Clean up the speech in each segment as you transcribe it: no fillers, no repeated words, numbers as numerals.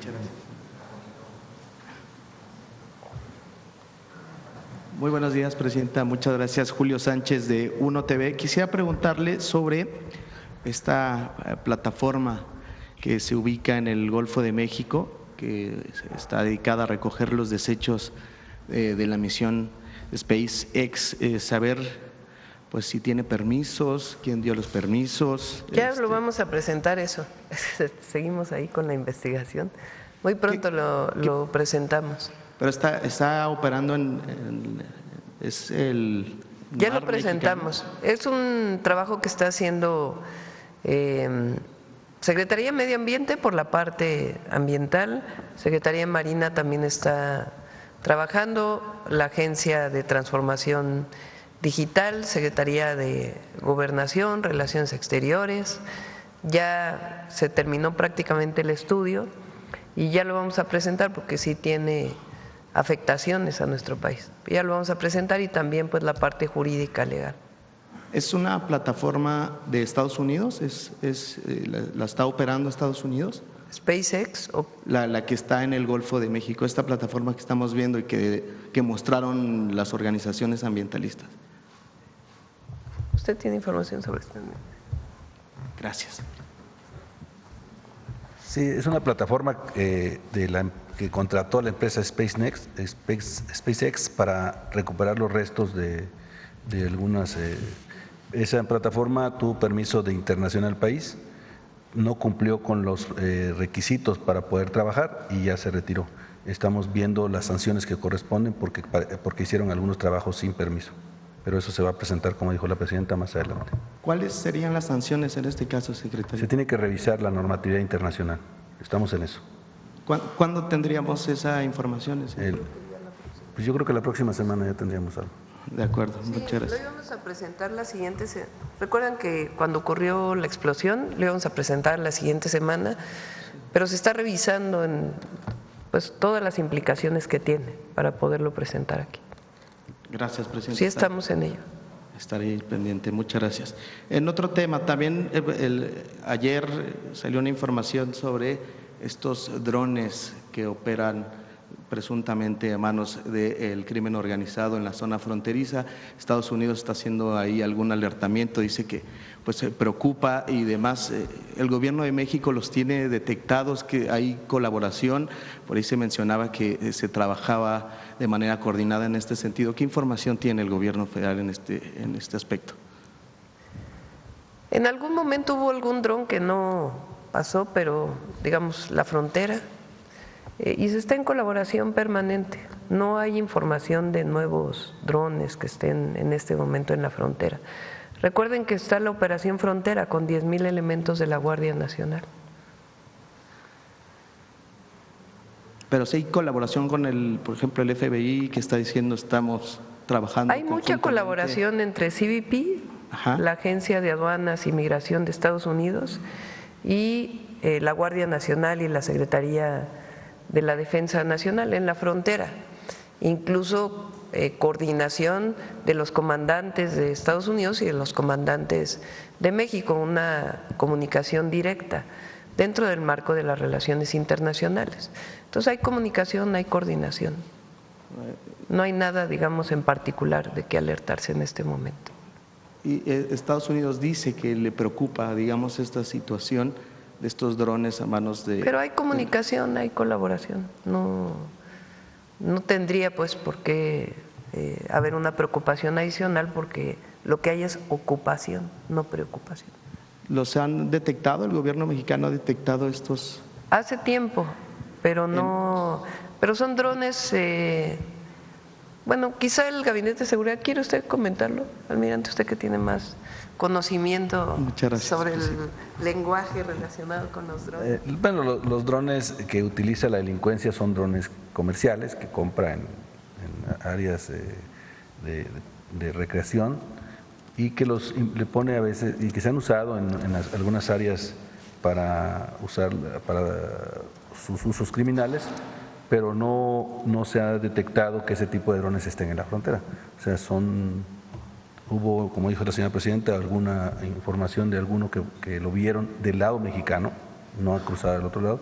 Muchas gracias. Muy buenos días, Presidenta. Muchas gracias. Julio Sánchez de Uno TV. Quisiera preguntarle sobre esta plataforma que se ubica en el Golfo de México, que está dedicada a recoger los desechos de la misión SpaceX, saber pues si tiene permisos, quién dio los permisos. Ya lo vamos a presentar eso, seguimos ahí con la investigación, muy pronto lo presentamos. Pero está operando es el… Ya lo presentamos, mexicano. Es un trabajo que está haciendo Secretaría de Medio Ambiente por la parte ambiental, Secretaría de Marina también está trabajando, la Agencia de Transformación Digital, Secretaría de Gobernación, Relaciones Exteriores, ya se terminó prácticamente el estudio y ya lo vamos a presentar porque sí tiene afectaciones a nuestro país. Ya lo vamos a presentar y también pues la parte jurídica legal. ¿Es una plataforma de Estados Unidos? ¿La está operando Estados Unidos? SpaceX. La que está en el Golfo de México, esta plataforma que estamos viendo y que mostraron las organizaciones ambientalistas. ¿Usted tiene información sobre esto? Gracias. Sí, es una plataforma que contrató la empresa SpaceX para recuperar los restos de algunas… esa plataforma tuvo permiso de internacional al país, no cumplió con los requisitos para poder trabajar y ya se retiró. Estamos viendo las sanciones que corresponden porque hicieron algunos trabajos sin permiso, pero eso se va a presentar, como dijo la Presidenta, más adelante. ¿Cuáles serían las sanciones en este caso, secretario? Se tiene que revisar la normatividad internacional, estamos en eso. ¿Cuándo tendríamos esa información? Pues yo creo que la próxima semana ya tendríamos algo. De acuerdo, muchas gracias. Lo íbamos a presentar la siguiente semana. Recuerdan que cuando ocurrió la explosión, lo íbamos a presentar la siguiente semana, pero se está revisando pues todas las implicaciones que tiene para poderlo presentar aquí. Gracias, Presidenta. Sí, estamos en ello. Estaré pendiente, muchas gracias. En otro tema, también ayer salió una información sobre estos drones que operan presuntamente a manos del crimen organizado en la zona fronteriza. Estados Unidos está haciendo ahí algún alertamiento, dice que pues se preocupa y demás. El gobierno de México los tiene detectados, que hay colaboración, por ahí se mencionaba que se trabajaba de manera coordinada en este sentido. ¿Qué información tiene el gobierno federal en este aspecto? En algún momento hubo algún dron que no pasó, pero digamos la frontera, y se está en colaboración permanente. No hay información de nuevos drones que estén en este momento en la frontera. Recuerden que está la Operación Frontera con 10,000 elementos de la Guardia Nacional. Pero sí hay colaboración con por ejemplo, el FBI, que está diciendo estamos trabajando. Hay mucha colaboración entre CBP, la Agencia de Aduanas y Migración de Estados Unidos, y la Guardia Nacional y la Secretaría de la Defensa Nacional en la frontera, incluso coordinación de los comandantes de Estados Unidos y de los comandantes de México, una comunicación directa dentro del marco de las relaciones internacionales. Entonces hay comunicación, hay coordinación, no hay nada, digamos, en particular de qué alertarse en este momento. Y Estados Unidos dice que le preocupa, digamos, esta situación de estos drones a manos de… Pero hay comunicación, hay colaboración, no tendría pues por qué haber una preocupación adicional, porque lo que hay es ocupación, no preocupación. ¿Los han detectado? ¿El gobierno mexicano ha detectado estos? Hace tiempo, pero no, pero son drones… bueno, quizá el Gabinete de Seguridad… ¿Quiere usted comentarlo, almirante, usted que tiene más conocimiento sobre el lenguaje relacionado con los drones? Bueno, los drones que utiliza la delincuencia son drones comerciales que compra en áreas de recreación y que le pone a veces, y que se han usado en algunas áreas para sus usos criminales, pero no se ha detectado que ese tipo de drones estén en la frontera. O sea, hubo, como dijo la señora Presidenta, alguna información de alguno que lo vieron del lado mexicano, no ha cruzado al otro lado,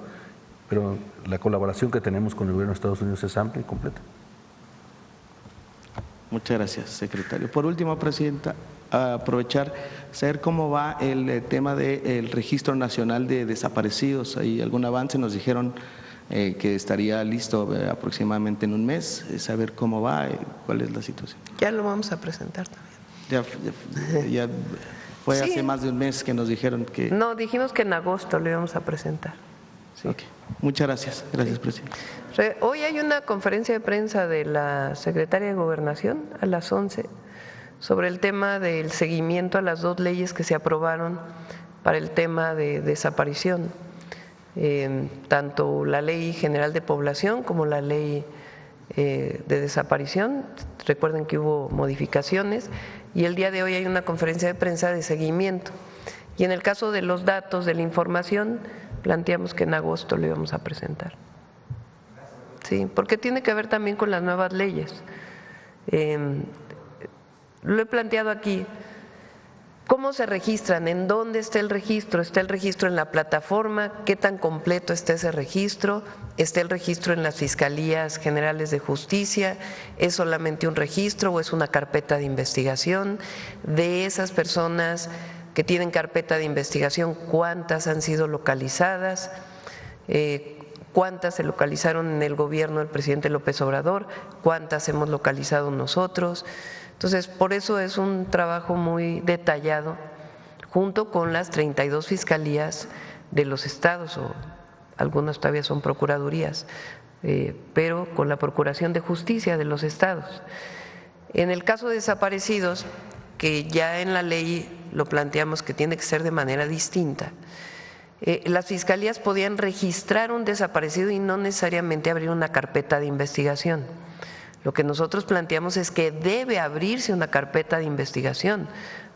pero la colaboración que tenemos con el gobierno de Estados Unidos es amplia y completa. Muchas gracias, secretario. Por último, presidenta, aprovechar, saber cómo va el tema del Registro Nacional de Desaparecidos. ¿Hay algún avance? Nos dijeron que estaría listo aproximadamente en un mes, saber cómo va, cuál es la situación. Ya lo vamos a presentar también. Ya fue Sí. hace más de un mes que nos dijeron que… No, dijimos que en agosto lo íbamos a presentar. Sí. Ok. Muchas gracias. Gracias, presidente. Hoy hay una conferencia de prensa de la secretaria de Gobernación a las 11 sobre el tema del seguimiento a las dos leyes que se aprobaron para el tema de desaparición, tanto la Ley General de Población como la Ley de Desaparición. Recuerden que hubo modificaciones y el día de hoy hay una conferencia de prensa de seguimiento. Y en el caso de los datos, de la información, planteamos que en agosto lo íbamos a presentar. Sí, porque tiene que ver también con las nuevas leyes. Lo he planteado aquí. ¿Cómo se registran? ¿En dónde está el registro? ¿Está el registro en la plataforma? ¿Qué tan completo está ese registro? ¿Está el registro en las Fiscalías Generales de Justicia? ¿Es solamente un registro o es una carpeta de investigación? De esas personas que tienen carpeta de investigación, ¿cuántas han sido localizadas? ¿Cuántas se localizaron en el gobierno del presidente López Obrador? ¿Cuántas hemos localizado nosotros? Entonces, por eso es un trabajo muy detallado, junto con las 32 fiscalías de los estados, o algunas todavía son procuradurías, pero con la Procuración de Justicia de los estados. En el caso de desaparecidos, que ya en la ley lo planteamos que tiene que ser de manera distinta, las fiscalías podían registrar un desaparecido y no necesariamente abrir una carpeta de investigación. Lo que nosotros planteamos es que debe abrirse una carpeta de investigación,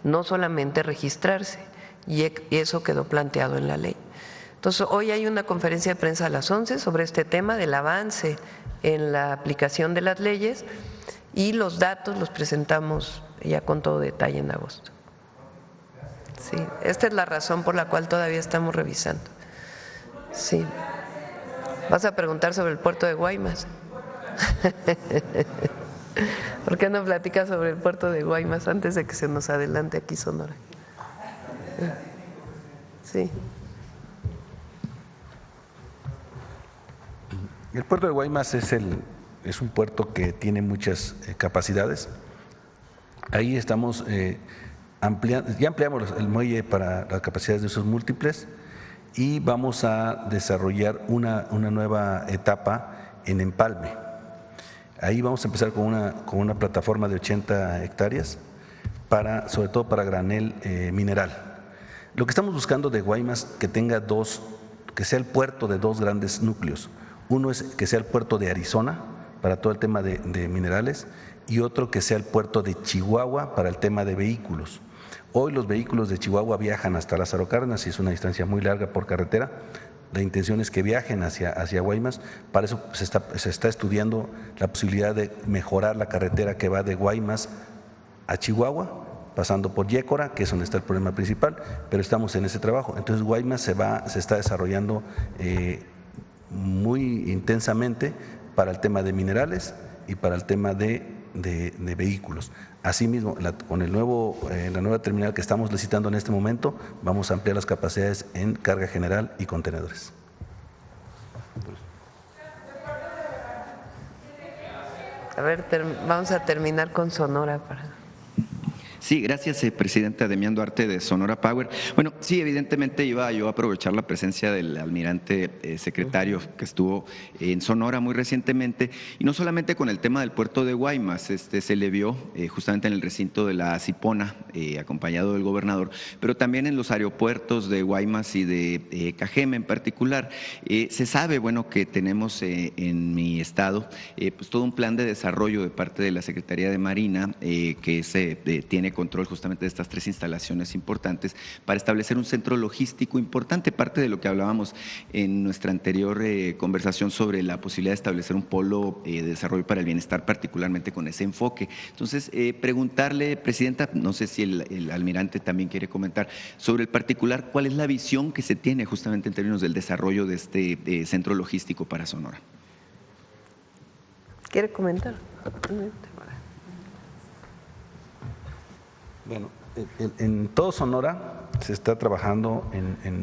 no solamente registrarse, y eso quedó planteado en la ley. Entonces, hoy hay una conferencia de prensa a las 11 sobre este tema del avance en la aplicación de las leyes, y los datos los presentamos ya con todo detalle en agosto. Sí, esta es la razón por la cual todavía estamos revisando. Sí. ¿Vas a preguntar sobre el puerto de Guaymas? ¿Por qué no platicas sobre el puerto de Guaymas antes de que se nos adelante aquí Sonora? Sí. El puerto de Guaymas es un puerto que tiene muchas capacidades. Ahí estamos ya ampliamos el muelle para las capacidades de usos múltiples y vamos a desarrollar una nueva etapa en Empalme. Ahí vamos a empezar con una plataforma de 80 hectáreas, sobre todo para granel mineral. Lo que estamos buscando de Guaymas que sea el puerto de dos grandes núcleos. Uno es que sea el puerto de Arizona para todo el tema de minerales y otro que sea el puerto de Chihuahua para el tema de vehículos. Hoy los vehículos de Chihuahua viajan hasta Lázaro Cárdenas y es una distancia muy larga por carretera. La intención es que viajen hacia Guaymas. Para eso se está estudiando la posibilidad de mejorar la carretera que va de Guaymas a Chihuahua, pasando por Yécora, que es donde está el problema principal, pero estamos en ese trabajo. Entonces Guaymas se está desarrollando muy intensamente para el tema de minerales y para el tema de vehículos. Asimismo, con la nueva terminal que estamos licitando en este momento, vamos a ampliar las capacidades en carga general y contenedores. A ver, vamos a terminar con Sonora para… Sí, gracias, presidenta. Demián Duarte de Sonora Power. Bueno, sí, evidentemente iba yo a aprovechar la presencia del almirante secretario que estuvo en Sonora muy recientemente, y no solamente con el tema del puerto de Guaymas, se le vio justamente en el recinto de la Cipona, acompañado del gobernador, pero también en los aeropuertos de Guaymas y de Cajeme en particular. Se sabe, bueno, que tenemos en mi estado pues todo un plan de desarrollo de parte de la Secretaría de Marina que tiene tiene control justamente de estas 3 instalaciones importantes para establecer un centro logístico importante, parte de lo que hablábamos en nuestra anterior conversación sobre la posibilidad de establecer un polo de desarrollo para el bienestar, particularmente con ese enfoque. Entonces, preguntarle, Presidenta, no sé si el almirante también quiere comentar sobre el particular, ¿cuál es la visión que se tiene justamente en términos del desarrollo de este centro logístico para Sonora? ¿Quiere comentar? Bueno, en todo Sonora se está trabajando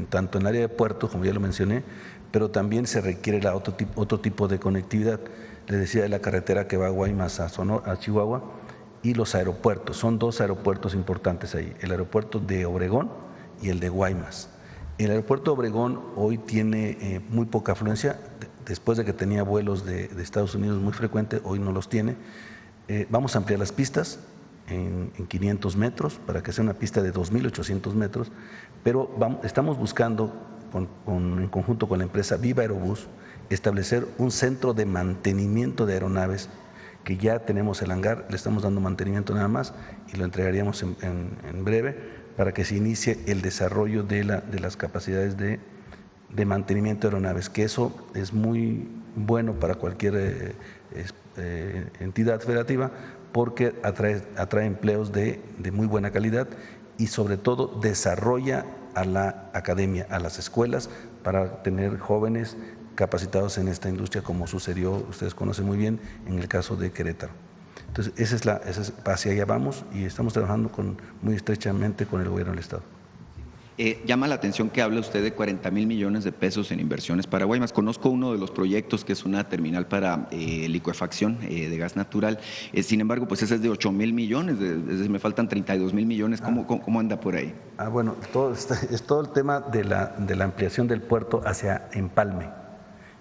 tanto en el área de puertos, como ya lo mencioné, pero también se requiere otro tipo de conectividad. Les decía de la carretera que va a Guaymas a Chihuahua y los aeropuertos. Son 2 aeropuertos importantes ahí, el aeropuerto de Obregón y el de Guaymas. El aeropuerto de Obregón hoy tiene muy poca afluencia, después de que tenía vuelos de Estados Unidos muy frecuentes, hoy no los tiene. Vamos a ampliar las pistas en 500 metros para que sea una pista de 2.800 metros, pero estamos buscando en conjunto con la empresa Viva Aerobús establecer un centro de mantenimiento de aeronaves, que ya tenemos el hangar, le estamos dando mantenimiento nada más y lo entregaríamos en breve para que se inicie el desarrollo de las capacidades de mantenimiento de aeronaves, que eso es muy bueno para cualquier entidad federativa porque atrae empleos de muy buena calidad y sobre todo desarrolla a la academia, a las escuelas, para tener jóvenes capacitados en esta industria, como sucedió, ustedes conocen muy bien, en el caso de Querétaro. Entonces, hacia allá vamos y estamos trabajando muy estrechamente con el gobierno del Estado. Llama la atención que habla usted de 40,000 millones de pesos en inversiones para Guaymas. Conozco uno de los proyectos que es una terminal para licuefacción de gas natural. Sin embargo, pues ese es de 8,000 millones, me faltan 32,000 millones. ¿Cómo anda por ahí? Bueno, es todo el tema de la ampliación del puerto hacia Empalme.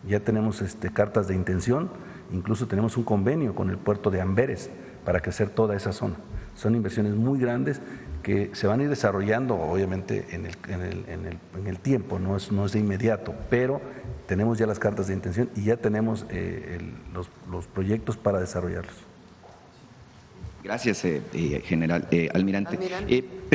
Ya tenemos cartas de intención, incluso tenemos un convenio con el puerto de Amberes para crecer toda esa zona. Son inversiones muy grandes que se van a ir desarrollando, obviamente, en el tiempo, no es de inmediato, pero tenemos ya las cartas de intención y ya tenemos los proyectos para desarrollarlos. Gracias, almirante.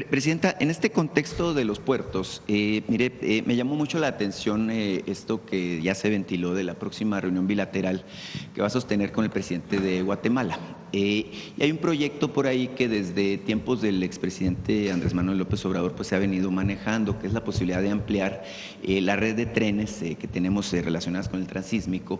Presidenta, en este contexto de los puertos, mire, me llamó mucho la atención esto que ya se ventiló de la próxima reunión bilateral que va a sostener con el presidente de Guatemala. Y hay un proyecto por ahí que desde tiempos del expresidente Andrés Manuel López Obrador pues se ha venido manejando, que es la posibilidad de ampliar la red de trenes que tenemos relacionadas con el transísmico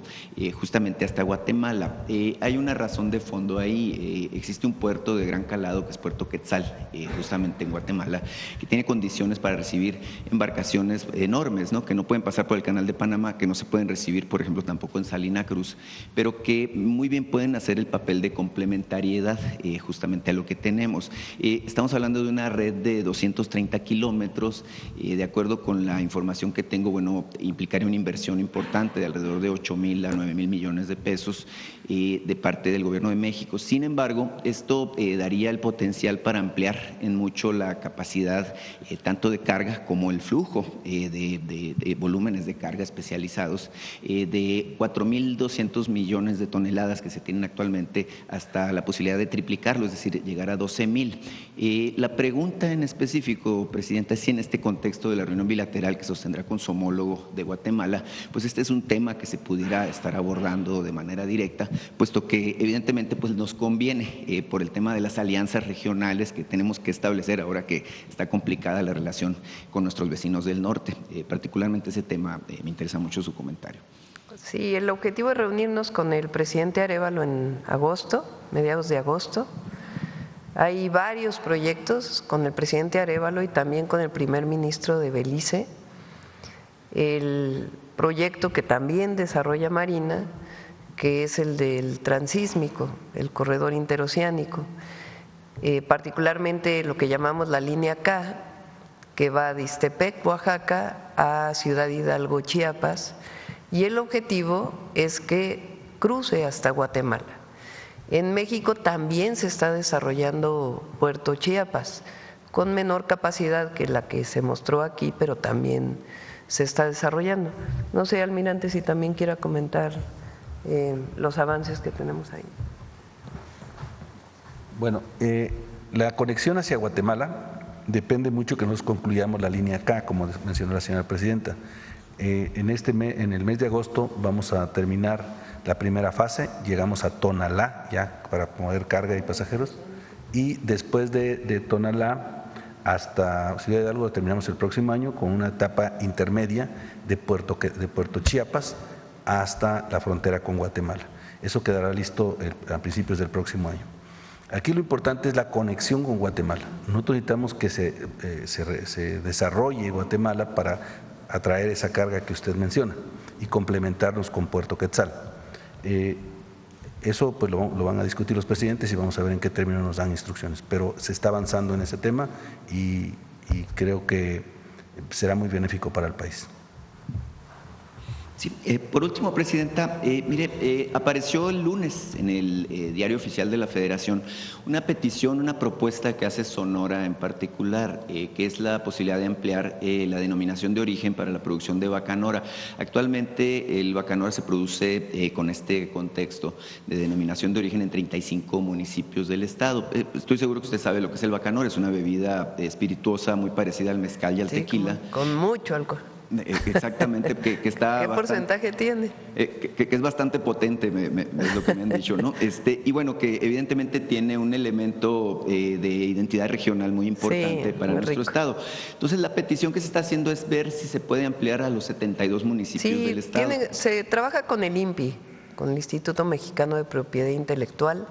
justamente hasta Guatemala. Hay una razón de fondo ahí. Existe un puerto de gran calado que es Puerto Quetzal, justamente en Guatemala, que tiene condiciones para recibir embarcaciones enormes, ¿no? Que no pueden pasar por el Canal de Panamá, que no se pueden recibir, por ejemplo, tampoco en Salina Cruz, pero que muy bien pueden hacer el papel de complementariedad justamente a lo que tenemos. Estamos hablando de una red de 230 kilómetros, de acuerdo con la información que tengo, bueno, implicaría una inversión importante de alrededor de 8,000 a 9,000 millones de pesos de parte del Gobierno de México. Sin embargo, esto daría el potencial para ampliar en mucho la capacidad tanto de carga como el flujo de volúmenes de carga especializados de 4,200 millones de toneladas que se tienen actualmente hasta la posibilidad de triplicarlo, es decir, llegar a 12,000. La pregunta en específico, Presidenta, es si en este contexto de la reunión bilateral que sostendrá con su homólogo de Guatemala, pues este es un tema que se pudiera estar abordando de manera directa, puesto que evidentemente pues nos conviene por el tema de las alianzas regionales que tenemos que establecer ahora que está complicada la relación con nuestros vecinos del norte. Particularmente ese tema me interesa mucho su comentario. Sí, el objetivo es reunirnos con el presidente Arévalo en agosto, mediados de agosto. Hay varios proyectos con el presidente Arévalo y también con el primer ministro de Belice. El proyecto que también desarrolla Marina, que es el del transísmico, el corredor interoceánico, particularmente lo que llamamos la línea K, que va de Ixtepec, Oaxaca, a Ciudad Hidalgo, Chiapas, y el objetivo es que cruce hasta Guatemala. En México también se está desarrollando Puerto Chiapas, con menor capacidad que la que se mostró aquí, pero también se está desarrollando. No sé, almirante, si también quiera comentar los avances que tenemos ahí. Bueno, La conexión hacia Guatemala depende mucho que nos concluyamos la línea K, como mencionó la señora presidenta. En el mes de agosto vamos a terminar la primera fase, llegamos a Tonalá ya para mover carga y pasajeros, y después de Tonalá hasta Ciudad Hidalgo lo terminamos el próximo año con una etapa intermedia de Puerto Chiapas hasta la frontera con Guatemala. Eso quedará listo a principios del próximo año. Aquí lo importante es la conexión con Guatemala. Nosotros necesitamos que se desarrolle Guatemala para atraer esa carga que usted menciona y complementarnos con Puerto Quetzal. Eso pues lo van a discutir los presidentes y vamos a ver en qué términos nos dan instrucciones, pero se está avanzando en ese tema y creo que será muy benéfico para el país. Sí, por último, presidenta, mire, apareció el lunes en el Diario Oficial de la Federación una petición, una propuesta que hace Sonora en particular, que es la posibilidad de ampliar la denominación de origen para la producción de bacanora. Actualmente el bacanora se produce con este contexto de denominación de origen en 35 municipios del estado. Estoy seguro que usted sabe lo que es el bacanora, es una bebida espirituosa muy parecida al mezcal y al tequila. Con mucho alcohol. Exactamente, que está. ¿Qué porcentaje tiene? Que es bastante potente, es lo que me han dicho, ¿no? Y bueno, que evidentemente tiene un elemento de identidad regional muy importante para nuestro estado. Entonces, la petición que se está haciendo es ver si se puede ampliar a los 72 municipios del estado. Se trabaja con el INPI, con el Instituto Mexicano de Propiedad Intelectual.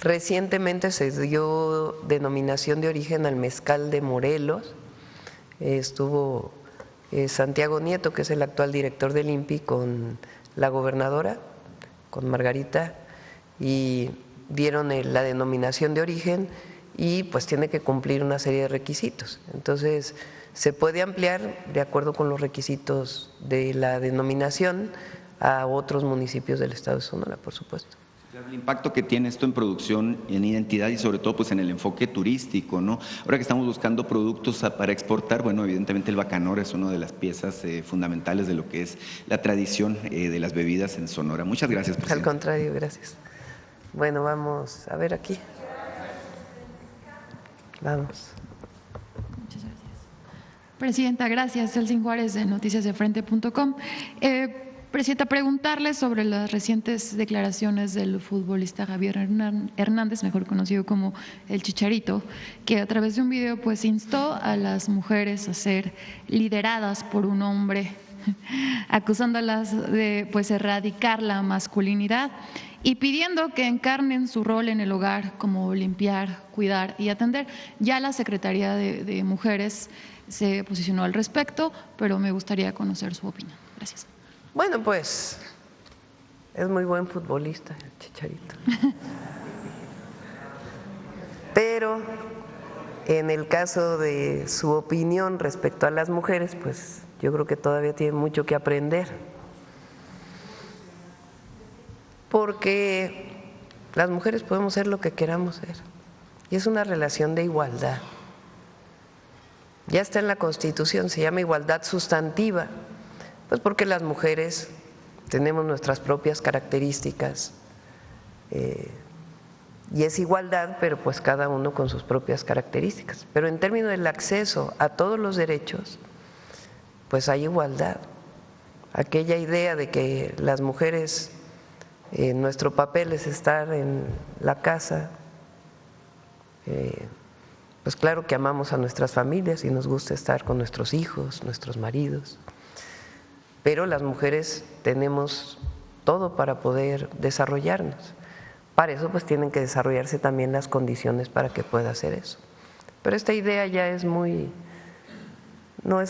Recientemente se dio denominación de origen al mezcal de Morelos. Estuvo Santiago Nieto, que es el actual director del INPI, con la gobernadora, con Margarita, y dieron la denominación de origen y pues tiene que cumplir una serie de requisitos. Entonces, se puede ampliar de acuerdo con los requisitos de la denominación a otros municipios del estado de Sonora, por supuesto. El impacto que tiene esto en producción, en identidad y sobre todo pues en el enfoque turístico, ¿no? Ahora que estamos buscando productos para exportar, bueno, evidentemente el bacanora es una de las piezas fundamentales de lo que es la tradición de las bebidas en Sonora. Muchas gracias, presidente. Al contrario, gracias. Bueno, vamos a ver aquí. Vamos. Muchas gracias. Presidenta, gracias. Elsin Juárez de noticiasdefrente.com. Presidenta, preguntarle sobre las recientes declaraciones del futbolista Javier Hernández, mejor conocido como el Chicharito, que a través de un video pues instó a las mujeres a ser lideradas por un hombre, acusándolas de pues erradicar la masculinidad y pidiendo que encarnen su rol en el hogar como limpiar, cuidar y atender. Ya la Secretaría de Mujeres se posicionó al respecto, pero me gustaría conocer su opinión. Gracias. Bueno, pues es muy buen futbolista el Chicharito. Pero en el caso de su opinión respecto a las mujeres, pues yo creo que todavía tiene mucho que aprender. Porque las mujeres podemos ser lo que queramos ser. Y es una relación de igualdad. Ya está en la Constitución, se llama igualdad sustantiva. Pues porque las mujeres tenemos nuestras propias características y es igualdad, pero pues cada uno con sus propias características. Pero en términos del acceso a todos los derechos, pues hay igualdad. Aquella idea de que las mujeres, nuestro papel es estar en la casa, pues claro que amamos a nuestras familias y nos gusta estar con nuestros hijos, nuestros maridos. Pero las mujeres tenemos todo para poder desarrollarnos. Para eso pues tienen que desarrollarse también las condiciones para que pueda hacer eso. Pero esta idea ya es no es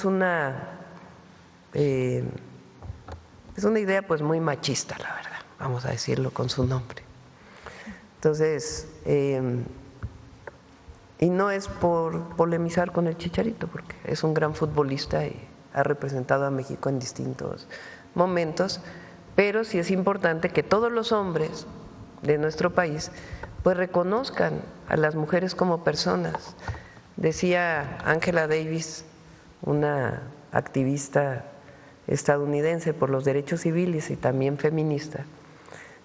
es una idea pues muy machista, la verdad, vamos a decirlo con su nombre. Entonces, y no es por polemizar con el Chicharito, porque es un gran futbolista y ha representado a México en distintos momentos, pero sí es importante que todos los hombres de nuestro país pues reconozcan a las mujeres como personas. Decía Angela Davis, una activista estadounidense por los derechos civiles y también feminista,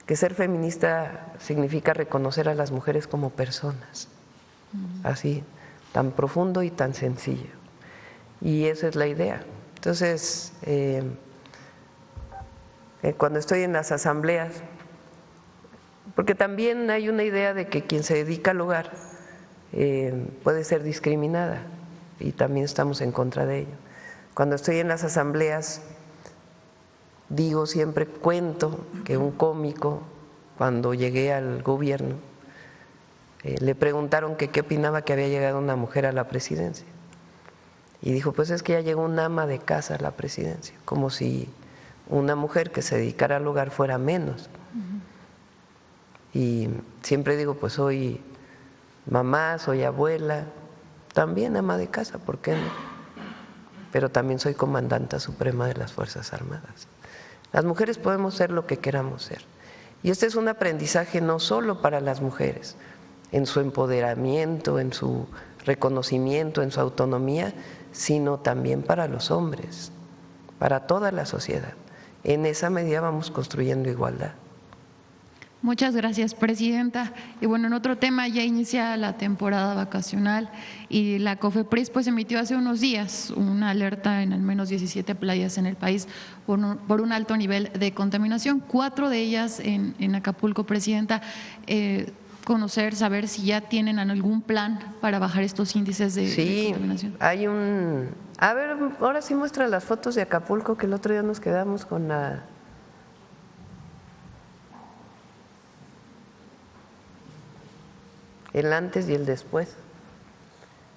que ser feminista significa reconocer a las mujeres como personas así, tan profundo y tan sencillo. Y esa es la idea. Entonces, cuando estoy en las asambleas, porque también hay una idea de que quien se dedica al hogar puede ser discriminada, y también estamos en contra de ello. Cuando estoy en las asambleas, digo siempre, cuento que un cómico, cuando llegué al gobierno, le preguntaron que qué opinaba que había llegado una mujer a la presidencia. Y dijo, pues es que ya llegó una ama de casa a la presidencia, como si una mujer que se dedicara al hogar fuera menos. Y siempre digo, pues soy mamá, soy abuela, también ama de casa, ¿por qué no? Pero también soy comandanta suprema de las Fuerzas Armadas. Las mujeres podemos ser lo que queramos ser. Y este es un aprendizaje no solo para las mujeres, en su empoderamiento, en su reconocimiento, en su autonomía, sino también para los hombres, para toda la sociedad. En esa medida vamos construyendo igualdad. Muchas gracias, presidenta. Y bueno, en otro tema, ya inicia la temporada vacacional y la COFEPRIS pues emitió hace unos días una alerta en al menos 17 playas en el país por un alto nivel de contaminación, 4 de ellas en Acapulco, presidenta. Conocer, saber si ya tienen algún plan para bajar estos índices de contaminación. Hay un… A ver, ahora sí muestra las fotos de Acapulco, que el otro día nos quedamos con la… el antes y el después.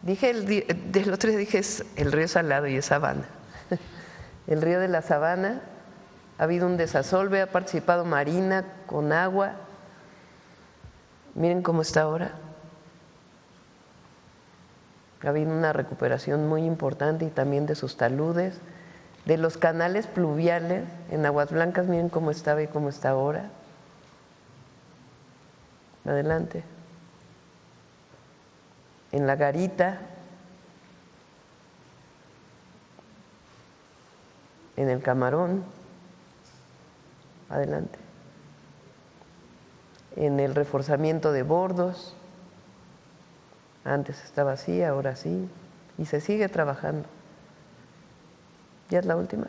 Del otro día dije es el río Salado y es Sabana. El río de la Sabana, ha habido un desasolve, ha participado Marina con agua. Miren cómo está ahora. Ha habido una recuperación muy importante y también de sus taludes, de los canales pluviales. En Aguas Blancas miren cómo estaba y cómo está ahora. Adelante. En La Garita, en el Camarón, adelante. En el reforzamiento de bordos, antes estaba así, ahora sí, y se sigue trabajando. ¿Ya es la última?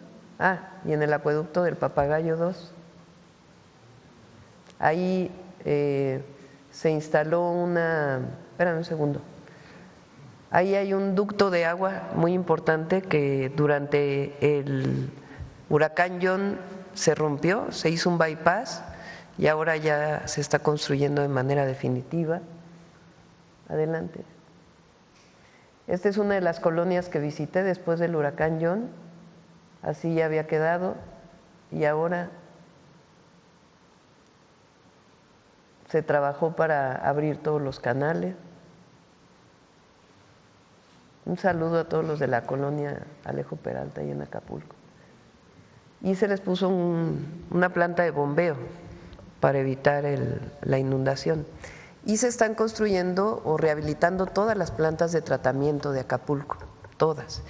Y en el acueducto del Papagayo 2, ahí se instaló espérame un segundo, ahí hay un ducto de agua muy importante que durante el huracán John se rompió, se hizo un bypass, y ahora ya se está construyendo de manera definitiva. Adelante. Esta es una de las colonias que visité después del huracán John, así ya había quedado, y ahora se trabajó para abrir todos los canales. Un saludo a todos los de la colonia Alejo Peralta y en Acapulco. Y se les puso una planta de bombeo para evitar la inundación. Y se están construyendo o rehabilitando todas las plantas de tratamiento de Acapulco, todas.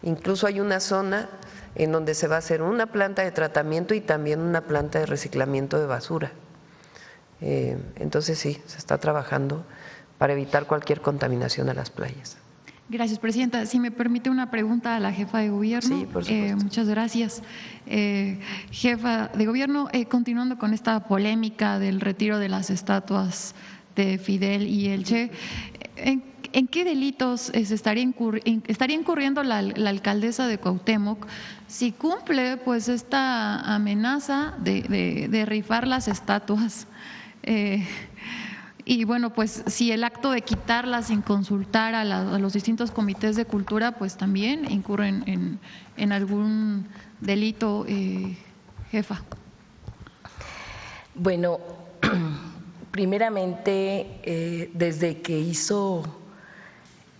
Incluso hay una zona en donde se va a hacer una planta de tratamiento y también una planta de reciclamiento de basura. Entonces sí, se está trabajando para evitar cualquier contaminación a las playas. Gracias, presidenta. Si me permite una pregunta a la jefa de gobierno. Sí, por supuesto. Muchas gracias. Jefa de gobierno, continuando con esta polémica del retiro de las estatuas de Fidel y el Che, ¿en qué delitos estaría incurriendo la alcaldesa de Cuauhtémoc si cumple pues esta amenaza de rifar las estatuas? Y bueno, pues si el acto de quitarlas sin consultar a los distintos comités de cultura, pues también incurren en algún delito, jefa. Bueno, primeramente, desde que hizo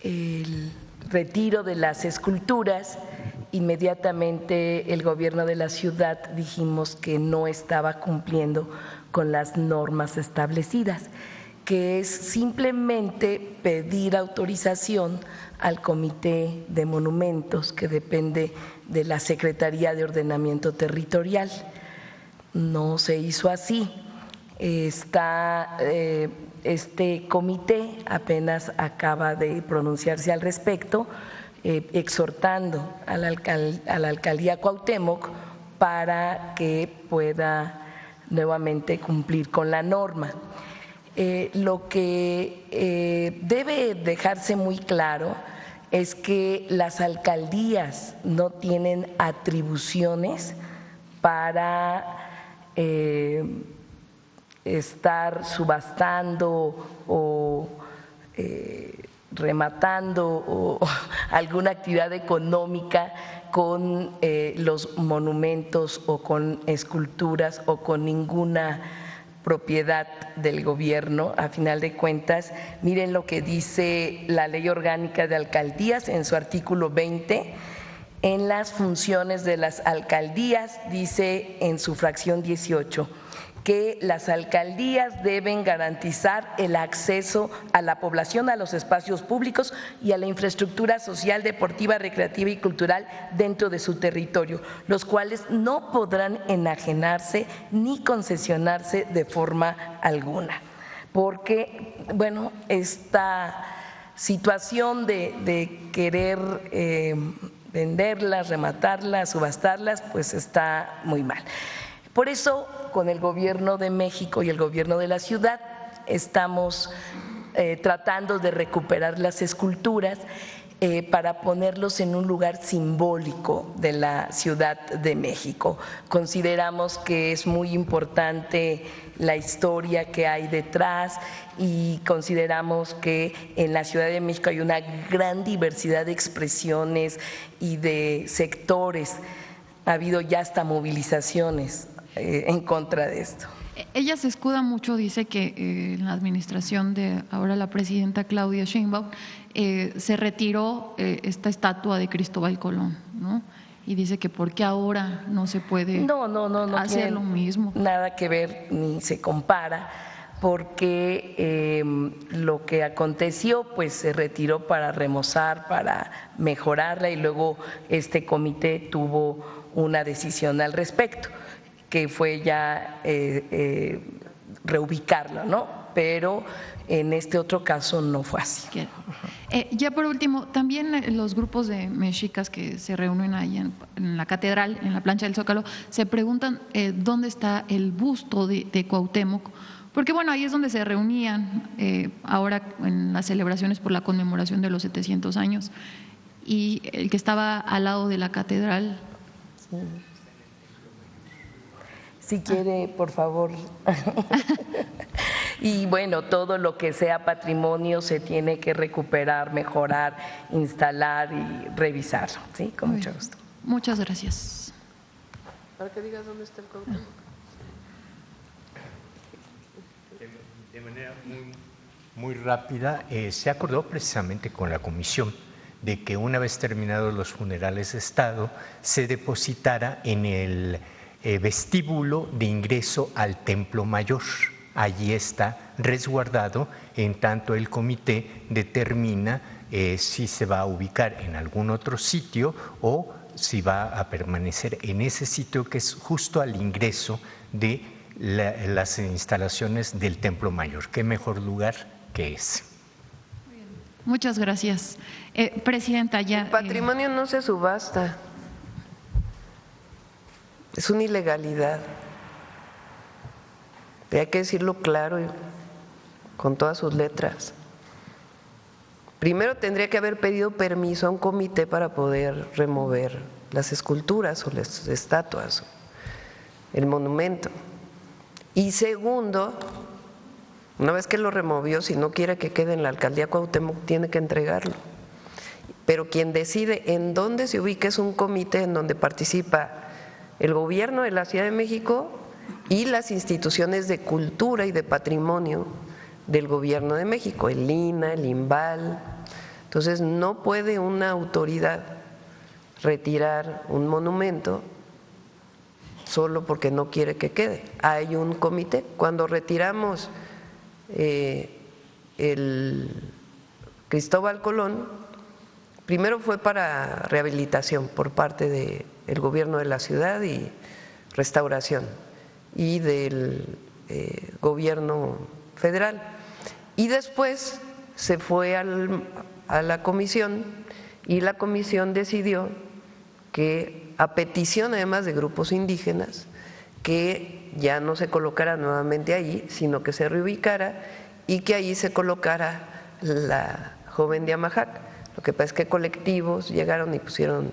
el retiro de las esculturas, inmediatamente el gobierno de la ciudad dijimos que no estaba cumpliendo con las normas establecidas, que es simplemente pedir autorización al Comité de Monumentos, que depende de la Secretaría de Ordenamiento Territorial. No se hizo así. Está este comité, apenas acaba de pronunciarse al respecto, exhortando a la alcaldía Cuauhtémoc para que pueda nuevamente cumplir con la norma. Lo que debe dejarse muy claro es que las alcaldías no tienen atribuciones para estar subastando o rematando o alguna actividad económica con los monumentos o con esculturas o con ninguna propiedad del gobierno. A final de cuentas, miren lo que dice la Ley Orgánica de Alcaldías en su artículo 20. En las funciones de las alcaldías, dice en su fracción 18, que las alcaldías deben garantizar el acceso a la población a los espacios públicos y a la infraestructura social, deportiva, recreativa y cultural dentro de su territorio, los cuales no podrán enajenarse ni concesionarse de forma alguna. Porque, bueno, esta situación de querer venderlas, rematarlas, subastarlas, pues está muy mal. Por eso, con el Gobierno de México y el Gobierno de la ciudad, estamos tratando de recuperar las esculturas para ponerlos en un lugar simbólico de la Ciudad de México. Consideramos que es muy importante la historia que hay detrás y consideramos que en la Ciudad de México hay una gran diversidad de expresiones y de sectores. Ha habido ya hasta movilizaciones en contra de esto. Ella se escuda mucho, dice que en la administración de ahora la presidenta Claudia Sheinbaum se retiró esta estatua de Cristóbal Colón, ¿no? Y dice que ¿por qué ahora no se puede hacer lo mismo? Nada que ver ni se compara, porque lo que aconteció pues se retiró para remozar, para mejorarla y luego este comité tuvo una decisión al respecto, que fue ya reubicarlo, ¿no? Pero en este otro caso no fue así. Ya por último, también los grupos de mexicas que se reúnen ahí en la catedral, en la plancha del Zócalo, se preguntan dónde está el busto de Cuauhtémoc, porque bueno, ahí es donde se reunían ahora en las celebraciones por la conmemoración de los 700 años, y el que estaba al lado de la catedral. Sí. Si quiere, por favor. Y bueno, todo lo que sea patrimonio se tiene que recuperar, mejorar, instalar y revisar. Sí, con mucho gusto. Muchas gracias. Para que digas dónde está el Cuauhtémoc. De manera muy rápida, se acordó precisamente con la comisión de que una vez terminados los funerales de Estado se depositara en el vestíbulo de ingreso al Templo Mayor. Allí está resguardado, en tanto el comité determina si se va a ubicar en algún otro sitio o si va a permanecer en ese sitio que es justo al ingreso de las instalaciones del Templo Mayor. ¿Qué mejor lugar que ese? Muchas gracias. Presidenta, ya… El patrimonio no se subasta. Es una ilegalidad. Y hay que decirlo claro y con todas sus letras. Primero tendría que haber pedido permiso a un comité para poder remover las esculturas o las estatuas, el monumento. Y segundo, una vez que lo removió, si no quiere que quede en la alcaldía Cuauhtémoc, tiene que entregarlo. Pero quien decide en dónde se ubica es un comité en donde participa el gobierno de la Ciudad de México y las instituciones de cultura y de patrimonio del gobierno de México, el INAH, el INVAL. Entonces no puede una autoridad retirar un monumento solo porque no quiere que quede. Hay un comité. Cuando retiramos el Cristóbal Colón, primero fue para rehabilitación por parte del gobierno de la ciudad y restauración, y del gobierno federal. Y después se fue a la comisión y la comisión decidió que, a petición además de grupos indígenas, que ya no se colocara nuevamente ahí, sino que se reubicara y que ahí se colocara la joven de Amajac. Lo que pasa es que colectivos llegaron y pusieron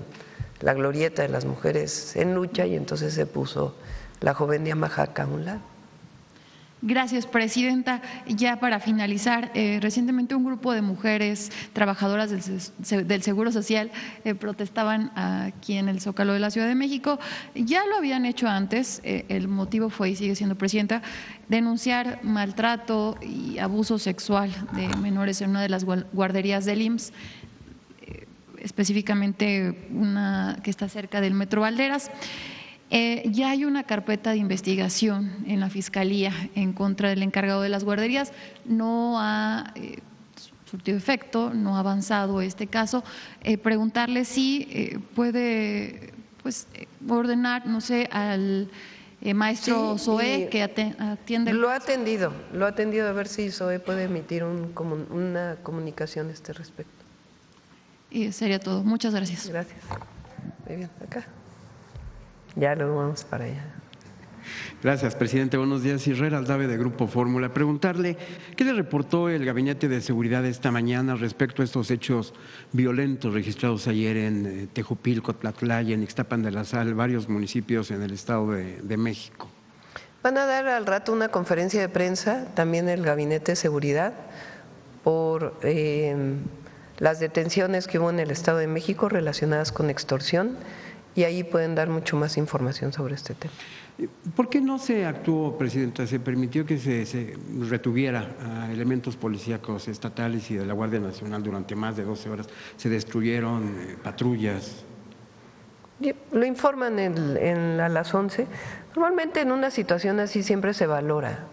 la glorieta de las mujeres en lucha y entonces se puso la joven de Amajac a un lado. Gracias, presidenta. Ya para finalizar, recientemente un grupo de mujeres trabajadoras del Seguro Social protestaban aquí en el Zócalo de la Ciudad de México. Ya lo habían hecho antes, el motivo fue, y sigue siendo, presidenta, denunciar maltrato y abuso sexual de menores en una de las guarderías del IMSS, específicamente una que está cerca del Metro Valderas. Ya hay una carpeta de investigación en la Fiscalía en contra del encargado de las guarderías. No ha surtido efecto, no ha avanzado este caso. Preguntarle si puede ordenar, no sé, al maestro Zoé que atiende. Lo ha atendido a ver si Zoé puede emitir una comunicación a este respecto. Y sería todo. Muchas gracias. Gracias. Muy bien, acá. Ya luego vamos para allá. Gracias, presidente. Buenos días. Israel Aldave, de Grupo Fórmula. Preguntarle, ¿qué le reportó el Gabinete de Seguridad esta mañana respecto a estos hechos violentos registrados ayer en Tejupilco, Tlatlaya, en Ixtapan de la Sal, varios municipios en el Estado de México? Van a dar al rato una conferencia de prensa, también el Gabinete de Seguridad, por las detenciones que hubo en el Estado de México relacionadas con extorsión, y ahí pueden dar mucho más información sobre este tema. ¿Por qué no se actuó, presidenta? ¿Se permitió que se retuviera a elementos policíacos estatales y de la Guardia Nacional durante más de 12 horas? ¿Se destruyeron patrullas? Lo informan a las 11. Normalmente en una situación así siempre se valora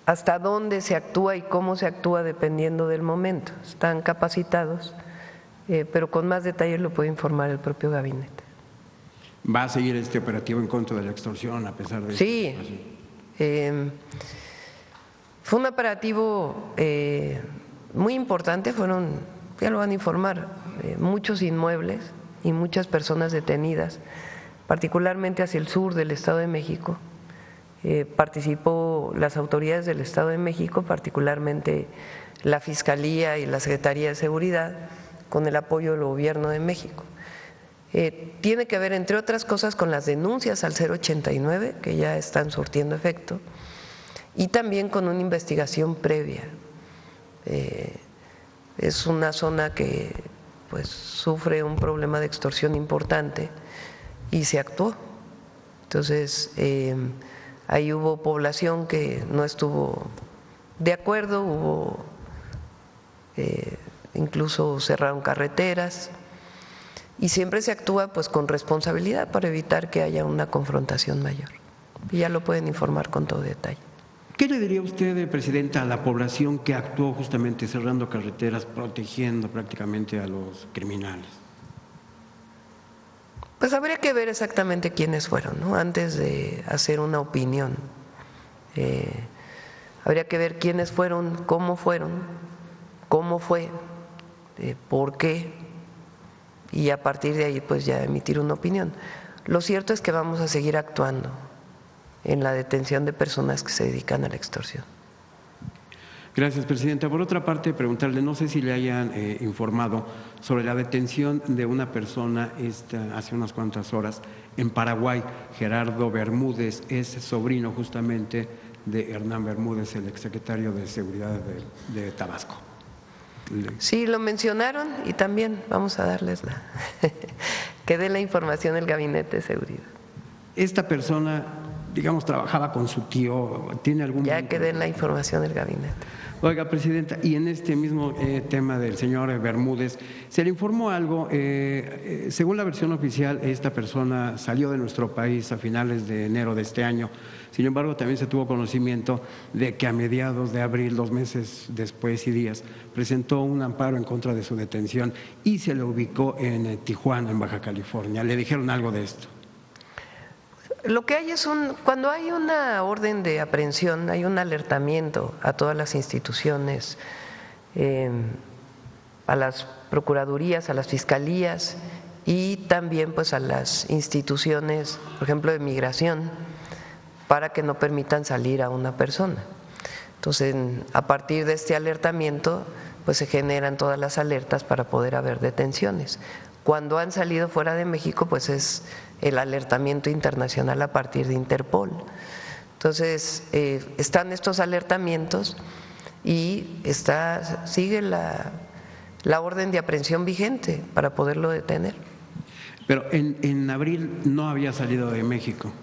hasta dónde se actúa y cómo se actúa dependiendo del momento. Están capacitados, pero con más detalles lo puede informar el propio gabinete. ¿Va a seguir este operativo en contra de la extorsión a pesar de sí, fue un operativo muy importante, ya lo van a informar, muchos inmuebles y muchas personas detenidas, particularmente hacia el sur del Estado de México. Participó las autoridades del Estado de México, particularmente la Fiscalía y la Secretaría de Seguridad, con el apoyo del Gobierno de México. Tiene que ver, entre otras cosas, con las denuncias al 089, que ya están surtiendo efecto, y también con una investigación previa. Es una zona que pues sufre un problema de extorsión importante y se actuó. Entonces, ahí hubo población que no estuvo de acuerdo, incluso cerraron carreteras, y siempre se actúa pues con responsabilidad para evitar que haya una confrontación mayor. Y ya lo pueden informar con todo detalle. ¿Qué le diría usted, presidenta, a la población que actuó justamente cerrando carreteras, protegiendo prácticamente a los criminales? Pues habría que ver exactamente quiénes fueron, ¿no? Antes de hacer una opinión. Habría que ver quiénes fueron, cómo fue, por qué, y a partir de ahí pues ya emitir una opinión. Lo cierto es que vamos a seguir actuando en la detención de personas que se dedican a la extorsión. Gracias, presidenta. Por otra parte, preguntarle, no sé si le hayan informado sobre la detención de una persona hace unas cuantas horas en Paraguay. Gerardo Bermúdez es sobrino justamente de Hernán Bermúdez, el exsecretario de Seguridad de Tabasco. Sí, lo mencionaron y también vamos a darles que dé la información el Gabinete de Seguridad. Esta persona, digamos, trabajaba con su tío, ¿tiene algún...? Ya que den la información el Gabinete. Oiga, presidenta, y en este mismo tema del señor Bermúdez, ¿se le informó algo? Según la versión oficial, esta persona salió de nuestro país a finales de enero de este año. Sin embargo, también se tuvo conocimiento de que a mediados de abril, 2 meses después y días, presentó un amparo en contra de su detención y se le ubicó en Tijuana, en Baja California. ¿Le dijeron algo de esto? Lo que hay es cuando hay una orden de aprehensión, hay un alertamiento a todas las instituciones, a las procuradurías, a las fiscalías y también pues a las instituciones, por ejemplo, de migración, para que no permitan salir a una persona. Entonces, a partir de este alertamiento, pues se generan todas las alertas para poder haber detenciones. Cuando han salido fuera de México, pues es el alertamiento internacional a partir de Interpol. Entonces, están estos alertamientos y sigue la orden de aprehensión vigente para poderlo detener. Pero en abril no había salido de México.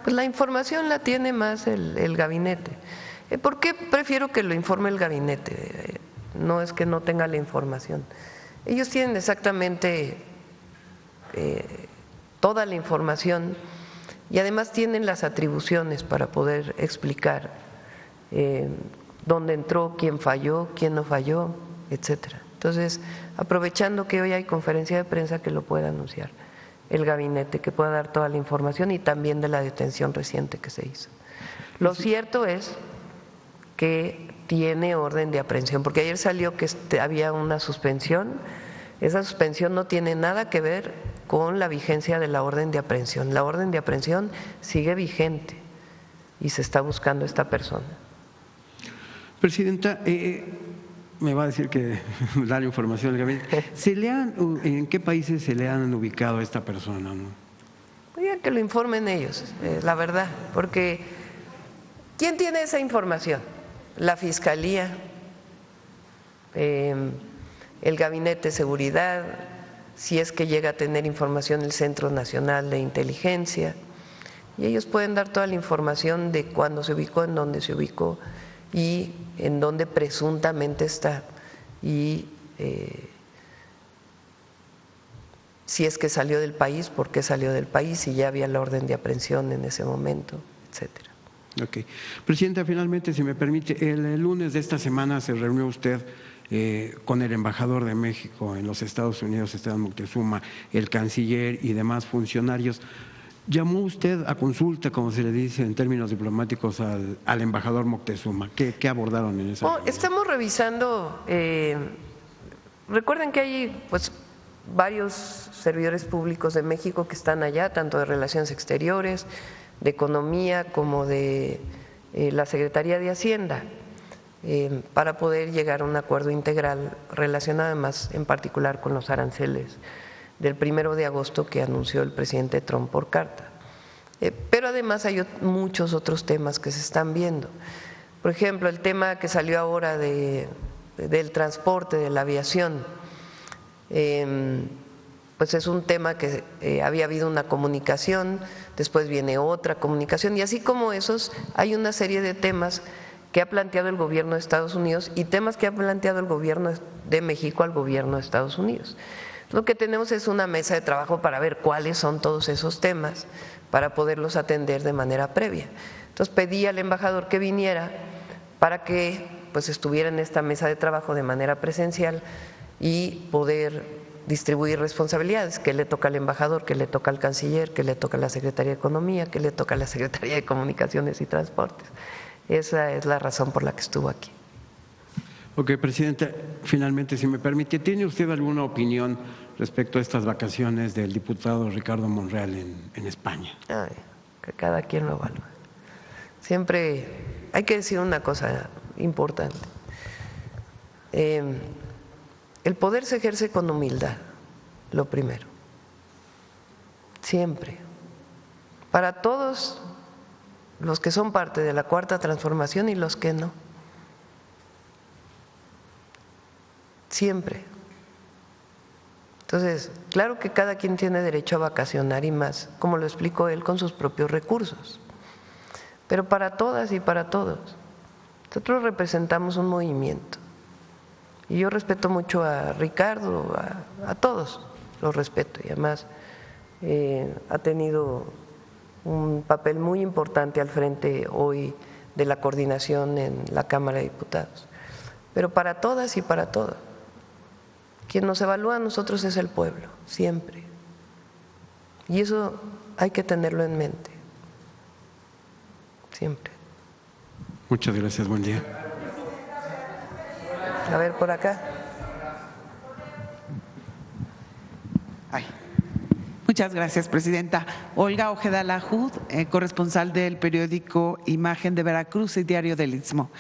Pues la información la tiene más el gabinete. ¿Por qué prefiero que lo informe el gabinete? No es que no tenga la información. Ellos tienen exactamente toda la información y además tienen las atribuciones para poder explicar dónde entró, quién falló, quién no falló, etcétera. Entonces, aprovechando que hoy hay conferencia de prensa, que lo pueda anunciar el gabinete, que pueda dar toda la información y también de la detención reciente que se hizo. Lo cierto es que tiene orden de aprehensión, porque ayer salió que había una suspensión. Esa suspensión no tiene nada que ver con la vigencia de la orden de aprehensión. La orden de aprehensión sigue vigente y se está buscando a esta persona. Presidenta, me va a decir que da la información al gabinete. ¿En qué países se le han ubicado a esta persona? ¿No? Oigan, que lo informen ellos, la verdad, porque ¿quién tiene esa información? La Fiscalía, el Gabinete de Seguridad, si es que llega a tener información el Centro Nacional de Inteligencia, y ellos pueden dar toda la información de cuándo se ubicó, en dónde se ubicó y en dónde presuntamente está, y si es que salió del país, por qué salió del país, si ya había la orden de aprehensión en ese momento, etcétera. Ok. Presidenta, finalmente, si me permite, el lunes de esta semana se reunió usted con el embajador de México en los Estados Unidos, Esteban Moctezuma, el canciller y demás funcionarios. ¿Llamó usted a consulta, como se le dice en términos diplomáticos, al embajador Moctezuma? ¿Qué abordaron en esa reunión? Estamos revisando, recuerden que hay pues varios servidores públicos de México que están allá, tanto de Relaciones Exteriores, de Economía como de la Secretaría de Hacienda, para poder llegar a un acuerdo integral relacionado además en particular con los aranceles del 1 de agosto que anunció el presidente Trump por carta. Pero además hay muchos otros temas que se están viendo. Por ejemplo, el tema que salió ahora del transporte, de la aviación, pues es un tema que había habido una comunicación, después viene otra comunicación, y así como esos, hay una serie de temas que ha planteado el gobierno de Estados Unidos y temas que ha planteado el gobierno de México al gobierno de Estados Unidos. Lo que tenemos es una mesa de trabajo para ver cuáles son todos esos temas, para poderlos atender de manera previa. Entonces pedí al embajador que viniera para que pues estuviera en esta mesa de trabajo de manera presencial y poder distribuir responsabilidades, que le toca al embajador, que le toca al canciller, que le toca a la Secretaría de Economía, que le toca a la Secretaría de Comunicaciones y Transportes. Esa es la razón por la que estuvo aquí. Ok, Presidenta, finalmente, si me permite, ¿tiene usted alguna opinión respecto a estas vacaciones del diputado Ricardo Monreal en España? Ay, que cada quien lo evalúe. Siempre hay que decir una cosa importante. El poder se ejerce con humildad, lo primero. Siempre. Para todos los que son parte de la Cuarta Transformación y los que no. Siempre. Entonces, claro que cada quien tiene derecho a vacacionar y más, como lo explicó él, con sus propios recursos. Pero para todas y para todos, nosotros representamos un movimiento. Y yo respeto mucho a Ricardo, a todos los respeto, y además ha tenido un papel muy importante al frente hoy de la coordinación en la Cámara de Diputados. Pero para todas y para todos, quien nos evalúa a nosotros es el pueblo, siempre. Y eso hay que tenerlo en mente. siempre. Muchas gracias, buen día. A ver, por acá. Muchas gracias, presidenta. Olga Ojeda Lajud, corresponsal del periódico Imagen de Veracruz y Diario del Istmo.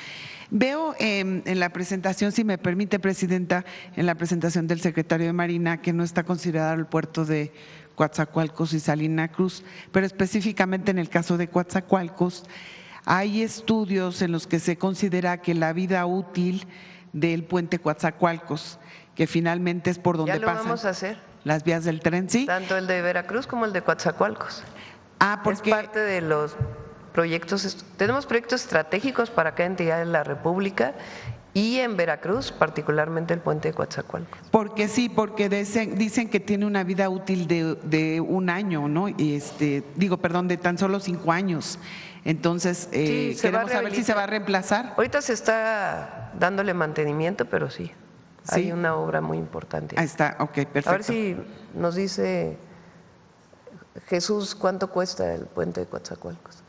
Veo en la presentación, si me permite, presidenta, en la presentación del secretario de Marina, que no está considerado el puerto de Coatzacoalcos y Salina Cruz, pero específicamente en el caso de Coatzacoalcos, hay estudios en los que se considera que la vida útil del puente Coatzacoalcos, que finalmente es por donde pasan. Ya lo vamos a hacer. Las vías del tren, ¿sí? Tanto el de Veracruz como el de Coatzacoalcos. Porque es parte de los proyectos, tenemos proyectos estratégicos para cada entidad de la República y en Veracruz, particularmente el puente de Coatzacoalcos. Porque sí, porque dicen que tiene una vida útil de un año, ¿no? Y de tan solo 5 años. Entonces, sí, queremos saber si se va a reemplazar. Ahorita se está dándole mantenimiento, pero sí. Hay una obra muy importante. Ahí está, ok, perfecto. A ver si nos dice Jesús cuánto cuesta el puente de Coatzacoalcos.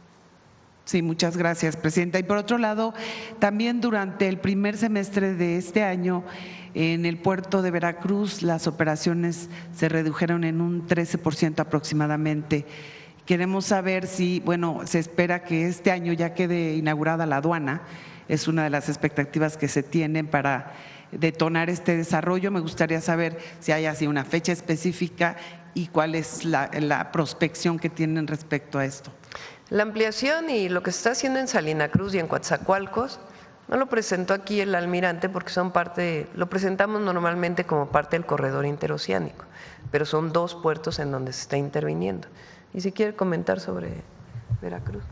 Sí, muchas gracias, presidenta. Y por otro lado, también durante el primer semestre de este año, en el puerto de Veracruz, las operaciones se redujeron en un 13% aproximadamente. Queremos saber si, se espera que este año ya quede inaugurada la aduana. Es una de las expectativas que se tienen para detonar este desarrollo. Me gustaría saber si hay así una fecha específica y cuál es la prospección que tienen respecto a esto. La ampliación y lo que se está haciendo en Salina Cruz y en Coatzacoalcos no lo presentó aquí el almirante porque lo presentamos normalmente como parte del corredor interoceánico, pero son 2 puertos en donde se está interviniendo. Y si quiere comentar sobre Veracruz.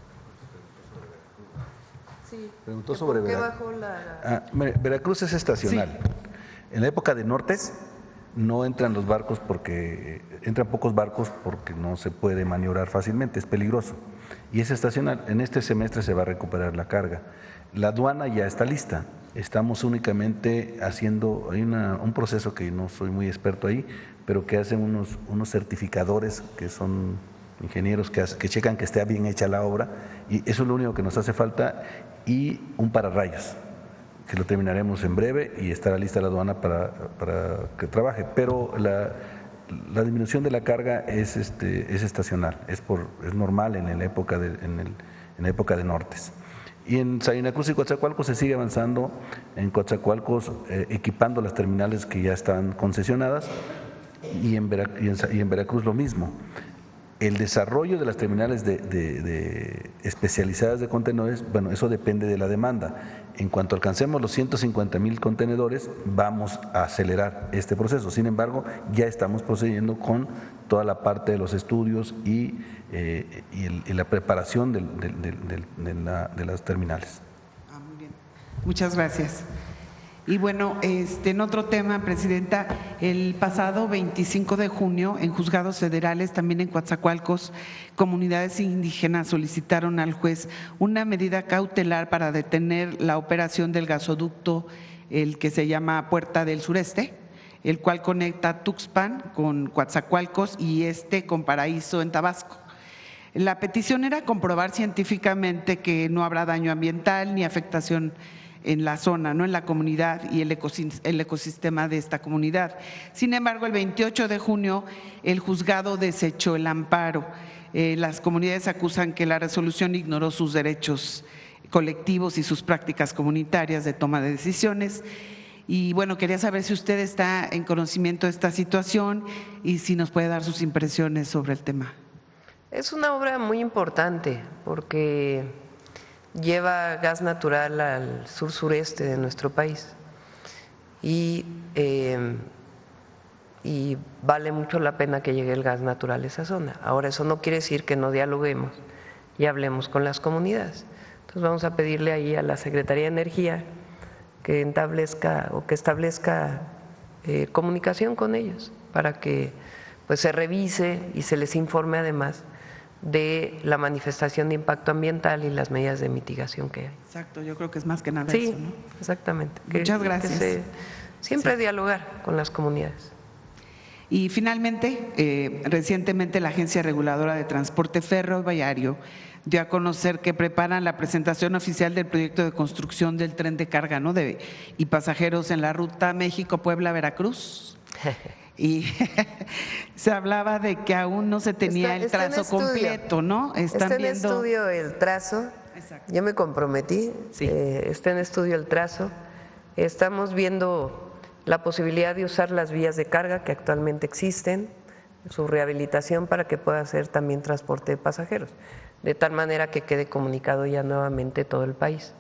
Sí. Preguntó sobre Veracruz. Veracruz es estacional. Sí. En la época de Nortes no entran los barcos entran pocos barcos porque no se puede maniobrar fácilmente, es peligroso. Y es estacional. En este semestre se va a recuperar la carga. La aduana ya está lista. Estamos únicamente haciendo, hay un proceso que no soy muy experto ahí, pero que hacen unos certificadores que son ingenieros que checan que esté bien hecha la obra, y eso es lo único que nos hace falta, y un pararrayos, que lo terminaremos en breve y estará lista la aduana para que trabaje. Pero la disminución de la carga es estacional, es normal en la época de Nortes. Y en Salina Cruz y Coatzacoalcos se sigue avanzando. En Coatzacoalcos equipando las terminales que ya están concesionadas, y en Veracruz lo mismo. El desarrollo de las terminales de especializadas de contenedores, eso depende de la demanda. En cuanto alcancemos los 150,000 contenedores, vamos a acelerar este proceso. Sin embargo, ya estamos procediendo con toda la parte de los estudios y la preparación de las terminales. Muy bien. Muchas gracias. Y en otro tema, presidenta, el pasado 25 de junio, en juzgados federales, también en Coatzacoalcos, comunidades indígenas solicitaron al juez una medida cautelar para detener la operación del gasoducto, el que se llama Puerta del Sureste, el cual conecta Tuxpan con Coatzacoalcos y con Paraíso en Tabasco. La petición era comprobar científicamente que no habrá daño ambiental ni afectación en la zona, no en la comunidad y el ecosistema de esta comunidad. Sin embargo, el 28 de junio el juzgado desechó el amparo. Las comunidades acusan que la resolución ignoró sus derechos colectivos y sus prácticas comunitarias de toma de decisiones. Y quería saber si usted está en conocimiento de esta situación y si nos puede dar sus impresiones sobre el tema. Es una obra muy importante porque lleva gas natural al sur-sureste de nuestro país y vale mucho la pena que llegue el gas natural a esa zona. Ahora, eso no quiere decir que no dialoguemos y hablemos con las comunidades. Entonces vamos a pedirle ahí a la Secretaría de Energía que establezca comunicación con ellos para que se revise y se les informe además de la manifestación de impacto ambiental y las medidas de mitigación que hay. Exacto, yo creo que es más que nada sí, eso, ¿no? Exactamente. Muchas gracias. Siempre dialogar con las comunidades. Y finalmente, recientemente la Agencia Reguladora de Transporte Ferroviario dio a conocer que preparan la presentación oficial del proyecto de construcción del tren de carga, ¿no?, y pasajeros en la ruta México-Puebla-Veracruz. Y se hablaba de que aún no se tenía el trazo completo, ¿no? Está en estudio el trazo. Exacto. Yo me comprometí, sí. Está en estudio el trazo. Estamos viendo la posibilidad de usar las vías de carga que actualmente existen, su rehabilitación para que pueda hacer también transporte de pasajeros, de tal manera que quede comunicado ya nuevamente todo el país.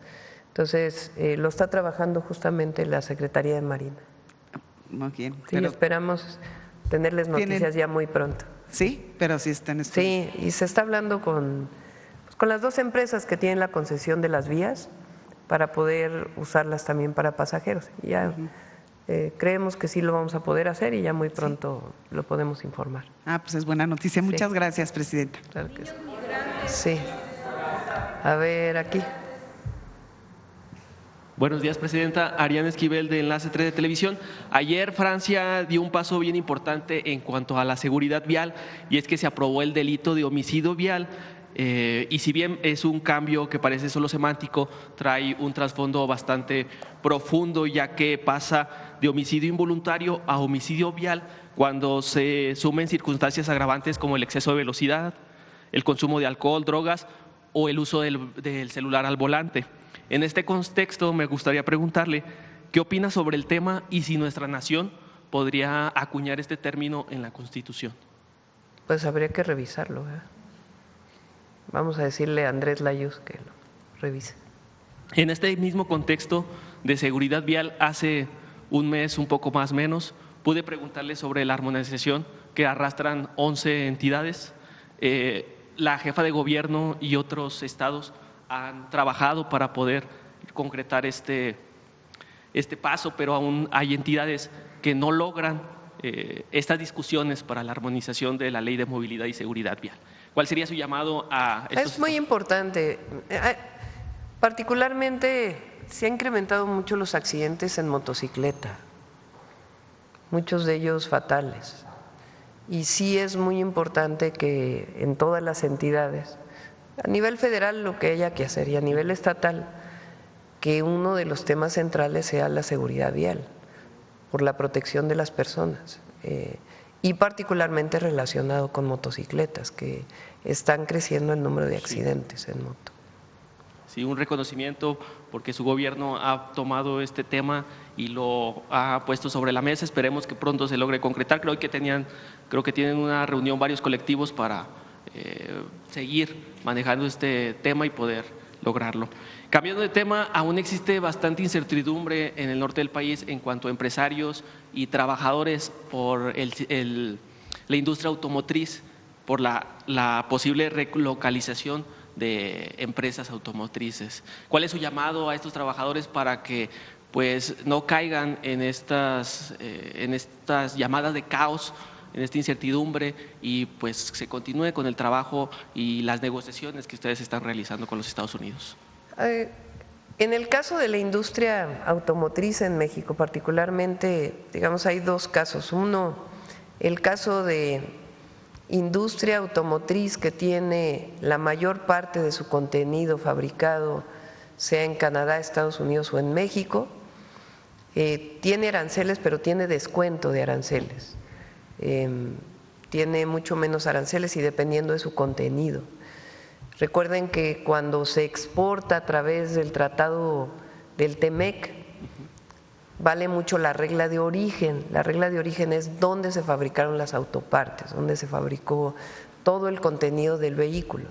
Entonces, lo está trabajando justamente la Secretaría de Marina. Muy bien. Sí, esperamos tenerles noticias ya muy pronto. Sí, pero sí está en estudio. Sí, y se está hablando con las dos empresas que tienen la concesión de las vías para poder usarlas también para pasajeros. Ya creemos que sí lo vamos a poder hacer y ya muy pronto lo podemos informar. Pues es buena noticia. Muchas gracias, Presidenta. Claro que sí. Sí. A ver, aquí. Buenos días, Presidenta. Ariane Esquivel, de Enlace 3 de Televisión. Ayer Francia dio un paso bien importante en cuanto a la seguridad vial, y es que se aprobó el delito de homicidio vial. Y si bien es un cambio que parece solo semántico, trae un trasfondo bastante profundo, ya que pasa de homicidio involuntario a homicidio vial cuando se sumen circunstancias agravantes como el exceso de velocidad, el consumo de alcohol, drogas o el uso del celular al volante. En este contexto me gustaría preguntarle qué opina sobre el tema y si nuestra nación podría acuñar este término en la Constitución. Pues habría que revisarlo, ¿eh? Vamos a decirle a Andrés Layuz que lo revise. En este mismo contexto de seguridad vial, hace un mes, un poco más o menos, pude preguntarle sobre la armonización que arrastran 11 entidades. La jefa de gobierno y otros estados han trabajado para poder concretar este paso, pero aún hay entidades que no logran estas discusiones para la armonización de la Ley de Movilidad y Seguridad Vial. ¿Cuál sería su llamado a estos? Es muy importante. Particularmente se han incrementado mucho los accidentes en motocicleta, muchos de ellos fatales. Y sí es muy importante que en todas las entidades, a nivel federal lo que haya que hacer y a nivel estatal, que uno de los temas centrales sea la seguridad vial, por la protección de las personas, y particularmente relacionado con motocicletas, que están creciendo el número de accidentes en moto. Sí, un reconocimiento porque su gobierno ha tomado este tema y lo ha puesto sobre la mesa. Esperemos que pronto se logre concretar. Creo que tienen una reunión varios colectivos para seguir manejando este tema y poder lograrlo. Cambiando de tema, aún existe bastante incertidumbre en el norte del país en cuanto a empresarios y trabajadores por la industria automotriz, por la posible relocalización de empresas automotrices. ¿Cuál es su llamado a estos trabajadores para que pues no caigan en estas llamadas de caos, en esta incertidumbre, y pues se continúe con el trabajo y las negociaciones que ustedes están realizando con los Estados Unidos? En el caso de la industria automotriz en México particularmente, digamos, hay dos casos. Uno, el caso de industria automotriz que tiene la mayor parte de su contenido fabricado, sea en Canadá, Estados Unidos o en México, tiene aranceles, pero tiene descuento de aranceles. Tiene mucho menos aranceles y dependiendo de su contenido. Recuerden que cuando se exporta a través del tratado del TEMEC, vale mucho la regla de origen. La regla de origen es dónde se fabricaron las autopartes, dónde se fabricó todo el contenido del vehículo.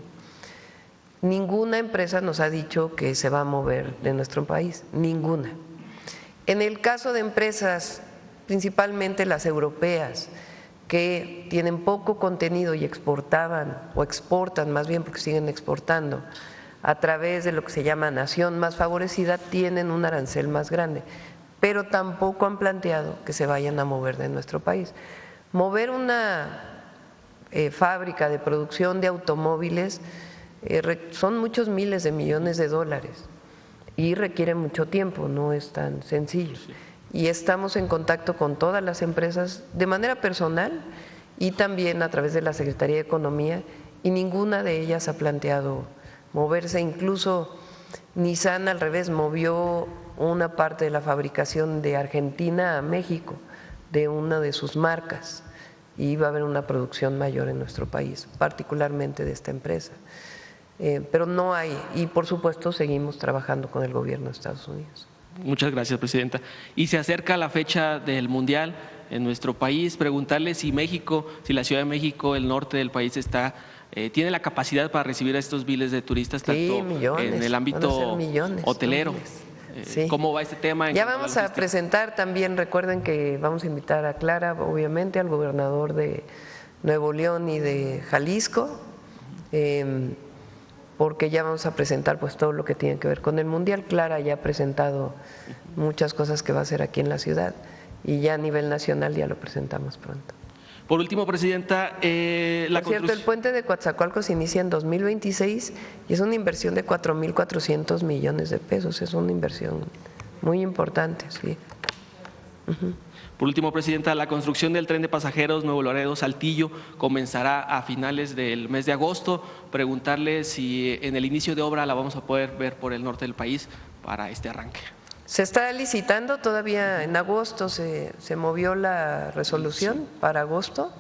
Ninguna empresa nos ha dicho que se va a mover de nuestro país, ninguna. En el caso de empresas, principalmente las europeas, que tienen poco contenido y exportaban, o exportan más bien porque siguen exportando, a través de lo que se llama nación más favorecida, tienen un arancel más grande, pero tampoco han planteado que se vayan a mover de nuestro país. Mover una fábrica de producción de automóviles son muchos miles de millones de dólares y requiere mucho tiempo, no es tan sencillo. y estamos en contacto con todas las empresas de manera personal y también a través de la Secretaría de Economía, y ninguna de ellas ha planteado moverse. Incluso Nissan al revés movió una parte de la fabricación de Argentina a México de una de sus marcas, y va a haber una producción mayor en nuestro país, particularmente de esta empresa. Pero no hay, y por supuesto seguimos trabajando con el gobierno de Estados Unidos. Muchas gracias, presidenta. Y se acerca la fecha del Mundial en nuestro país. Preguntarle si México, si la Ciudad de México, el norte del país tiene la capacidad para recibir a estos miles de turistas, tanto millones, en el ámbito hotelero. Sí. ¿Cómo va este tema? Ya vamos a presentar también, recuerden que vamos a invitar a Clara, obviamente, al gobernador de Nuevo León y de Jalisco, porque ya vamos a presentar pues todo lo que tiene que ver con el Mundial. Clara ya ha presentado muchas cosas que va a hacer aquí en la ciudad, y ya a nivel nacional ya lo presentamos pronto. Por último, presidenta, por cierto, el puente de Coatzacoalcos inicia en 2026 y es una inversión de 4.400 millones de pesos. Es una inversión muy importante, sí. Por último, presidenta, la construcción del tren de pasajeros Nuevo Laredo-Saltillo comenzará a finales del mes de agosto. Preguntarle si en el inicio de obra la vamos a poder ver por el norte del país para este arranque. Se está licitando todavía en agosto, se movió la resolución para agosto,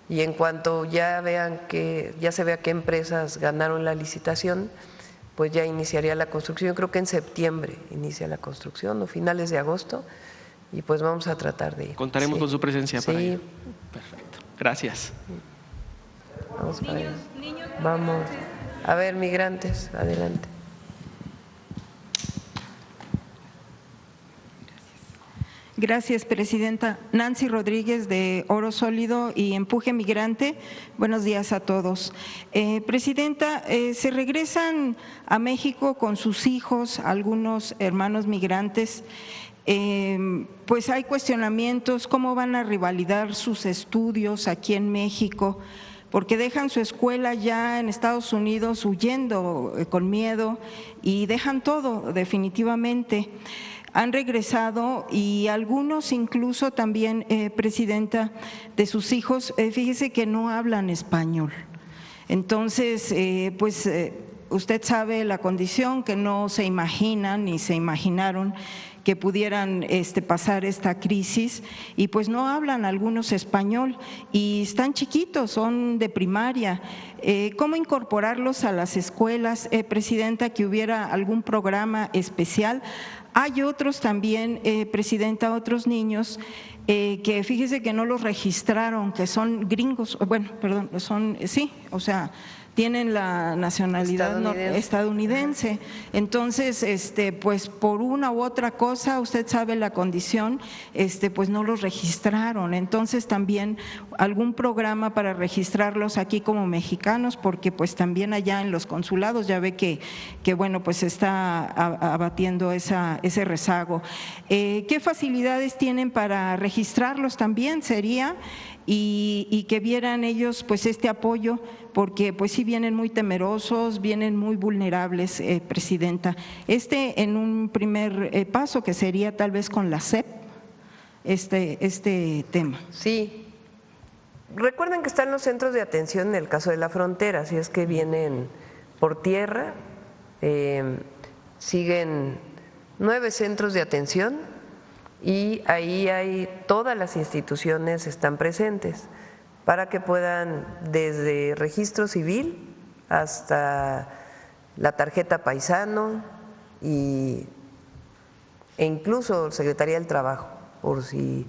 y en cuanto ya se vea qué empresas ganaron la licitación, pues ya iniciaría la construcción. Yo creo que en septiembre inicia la construcción o finales de agosto, y pues vamos a tratar de ir. Contaremos con su presencia para ir. Sí. Perfecto. Gracias. Vamos para allá. Vamos. A ver, migrantes, adelante. Gracias, presidenta. Nancy Rodríguez, de Oro Sólido y Empuje Migrante. Buenos días a todos. Presidenta, se regresan a México con sus hijos, algunos hermanos migrantes. Pues hay cuestionamientos, ¿cómo van a revalidar sus estudios aquí en México? Porque dejan su escuela ya en Estados Unidos huyendo con miedo y dejan todo definitivamente. Han regresado, y algunos incluso también, presidenta, de sus hijos, fíjese que no hablan español. Entonces, usted sabe la condición, que no se imaginan ni se imaginaron que pudieran pasar esta crisis, y pues no hablan algunos español y están chiquitos, son de primaria. ¿Cómo incorporarlos a las escuelas, presidenta, que hubiera algún programa especial? Hay otros también, presidenta, otros niños que fíjese que no los registraron, que son gringos, tienen la nacionalidad estadounidense. Entonces, pues por una u otra cosa, usted sabe la condición, pues no los registraron. Entonces también algún programa para registrarlos aquí como mexicanos, porque pues también allá en los consulados ya ve que bueno, pues está abatiendo ese rezago. ¿Qué facilidades tienen para registrarlos también? Sería y que vieran ellos pues este apoyo, porque pues sí vienen muy temerosos, vienen muy vulnerables, presidenta. En un primer paso, que sería tal vez con la SEP, este tema. Sí. Recuerden que están los centros de atención en el caso de la frontera, si es que vienen por tierra, siguen 9 centros de atención, y ahí hay todas las instituciones están presentes para que puedan, desde registro civil hasta la tarjeta paisano e incluso Secretaría del Trabajo, por si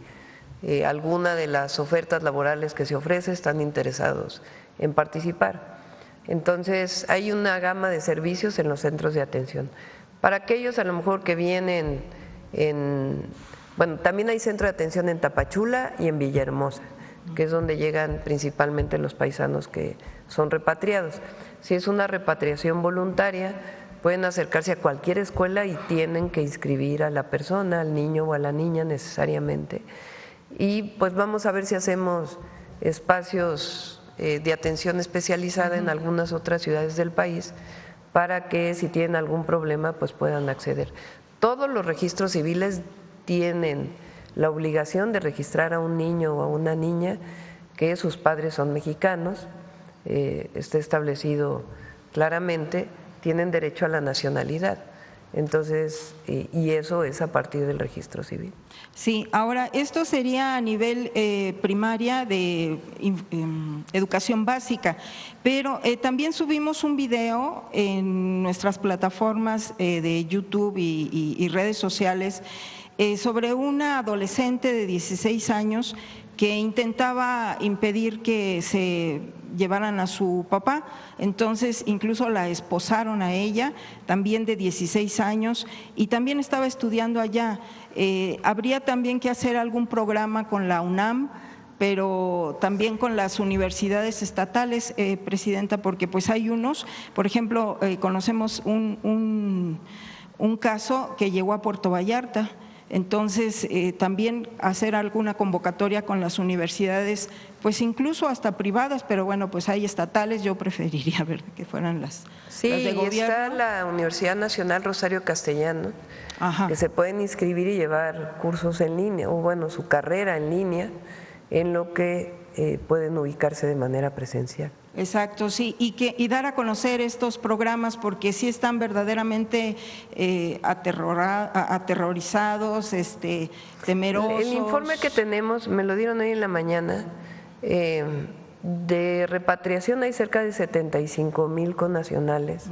alguna de las ofertas laborales que se ofrece están interesados en participar. Entonces hay una gama de servicios en los centros de atención. Para aquellos a lo mejor que vienen también hay centro de atención en Tapachula y en Villahermosa, que es donde llegan principalmente los paisanos que son repatriados. Si es una repatriación voluntaria, pueden acercarse a cualquier escuela y tienen que inscribir a la persona, al niño o a la niña necesariamente. Y pues vamos a ver si hacemos espacios de atención especializada en algunas otras ciudades del país, para que si tienen algún problema pues puedan acceder. Todos los registros civiles tienen la obligación de registrar a un niño o a una niña que sus padres son mexicanos, está establecido claramente, tienen derecho a la nacionalidad. Entonces, y eso es a partir del registro civil. Sí, ahora esto sería a nivel primaria de educación básica, pero también subimos un video en nuestras plataformas de YouTube y redes sociales sobre una adolescente de 16 años que intentaba impedir que se llevaran a su papá, entonces incluso la esposaron a ella, también de 16 años, y también estaba estudiando allá. Habría también que hacer algún programa con la UNAM, pero también con las universidades estatales, Presidenta, porque pues hay unos, por ejemplo, conocemos un caso que llegó a Puerto Vallarta. Entonces, también hacer alguna convocatoria con las universidades, pues incluso hasta privadas, pero bueno, pues hay estatales, yo preferiría ver que fueran las de gobierno. Sí, está la Universidad Nacional Rosario Castellano, que se pueden inscribir y llevar cursos en línea, o bueno, su carrera en línea, en lo que pueden ubicarse de manera presencial. Exacto, sí, y dar a conocer estos programas porque sí están verdaderamente aterrorizados, temerosos. El informe que tenemos, me lo dieron hoy en la mañana, de repatriación hay cerca de 75,000 connacionales,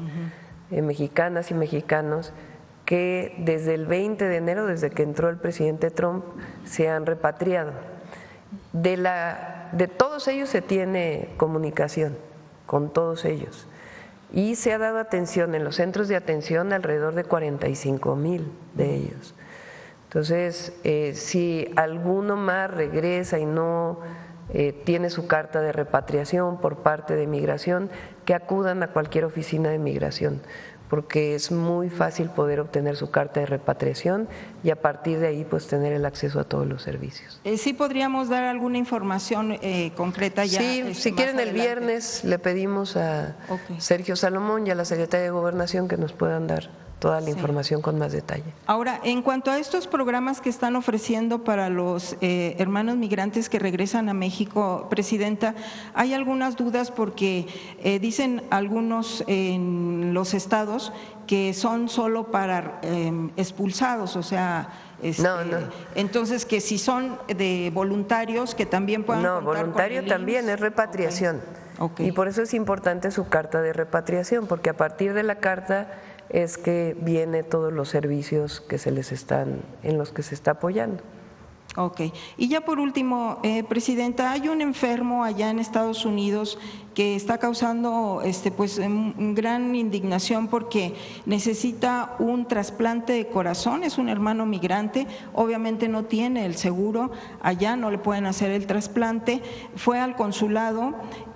mexicanas y mexicanos, que desde el 20 de enero, desde que entró el presidente Trump, se han repatriado. De todos ellos se tiene comunicación, con todos ellos, y se ha dado atención en los centros de atención alrededor de 45,000 de ellos. Entonces, si alguno más regresa y no tiene su carta de repatriación por parte de Migración, que acudan a cualquier oficina de Migración, porque es muy fácil poder obtener su carta de repatriación y a partir de ahí pues tener el acceso a todos los servicios. ¿Sí podríamos dar alguna información concreta ya? Sí, si quieren el viernes le pedimos a Sergio Salomón y a la Secretaría de Gobernación que nos puedan dar toda la información con más detalle. Ahora, en cuanto a estos programas que están ofreciendo para los hermanos migrantes que regresan a México, Presidenta, hay algunas dudas porque dicen algunos en los estados que son solo para expulsados, o sea… No. Entonces, que si son de voluntarios, que también puedan… No, voluntario también es repatriación. Y por eso es importante su carta de repatriación, porque a partir de la carta es que viene todos los servicios que en los que se está apoyando. Ok. Y ya por último, Presidenta, hay un enfermo allá en Estados Unidos que está causando pues gran indignación porque necesita un trasplante de corazón, es un hermano migrante, obviamente no tiene el seguro, allá no le pueden hacer el trasplante, fue al consulado,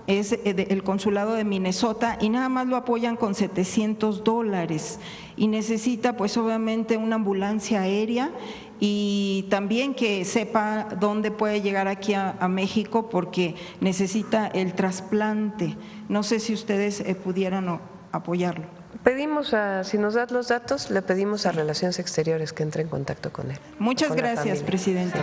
es el consulado de Minnesota y nada más lo apoyan con $700 y necesita pues obviamente una ambulancia aérea y también que sepa dónde puede llegar aquí a México porque necesita el trasplante. No sé si ustedes pudieran apoyarlo. Pedimos si nos das los datos, le pedimos a Relaciones Exteriores que entre en contacto con él. Muchas gracias, Presidente.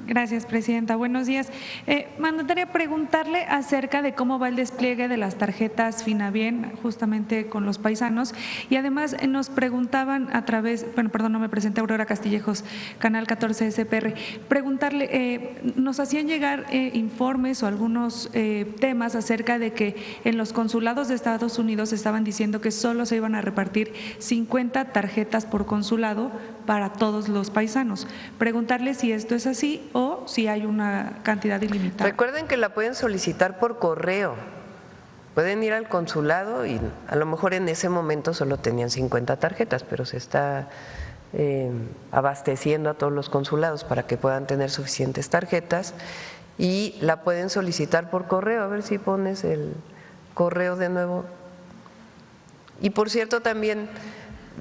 Gracias, Presidenta. Buenos días. Mandataria, preguntarle acerca de cómo va el despliegue de las tarjetas Finabien justamente con los paisanos y además nos preguntaban a través, no me presenté, Aurora Castillejos, Canal 14 SPR, preguntarle, nos hacían llegar informes o algunos temas acerca de que en los consulados de Estados Unidos estaban diciendo que solo se iban a repartir 50 tarjetas por consulado para todos los paisanos. Preguntarle si esto es así o si hay una cantidad ilimitada. Recuerden que la pueden solicitar por correo, pueden ir al consulado y a lo mejor en ese momento solo tenían 50 tarjetas, pero se está abasteciendo a todos los consulados para que puedan tener suficientes tarjetas y la pueden solicitar por correo. A ver si pones el correo de nuevo. Y por cierto también,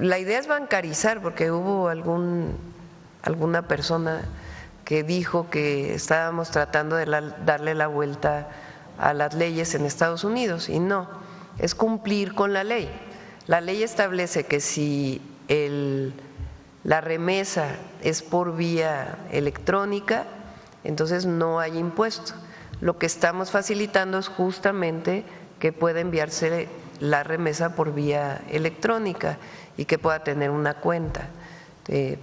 la idea es bancarizar porque hubo alguna persona que dijo que estábamos tratando de darle la vuelta a las leyes en Estados Unidos y no, es cumplir con la ley. La ley establece que si la remesa es por vía electrónica, entonces no hay impuesto. Lo que estamos facilitando es justamente que pueda enviarse la remesa por vía electrónica y que pueda tener una cuenta.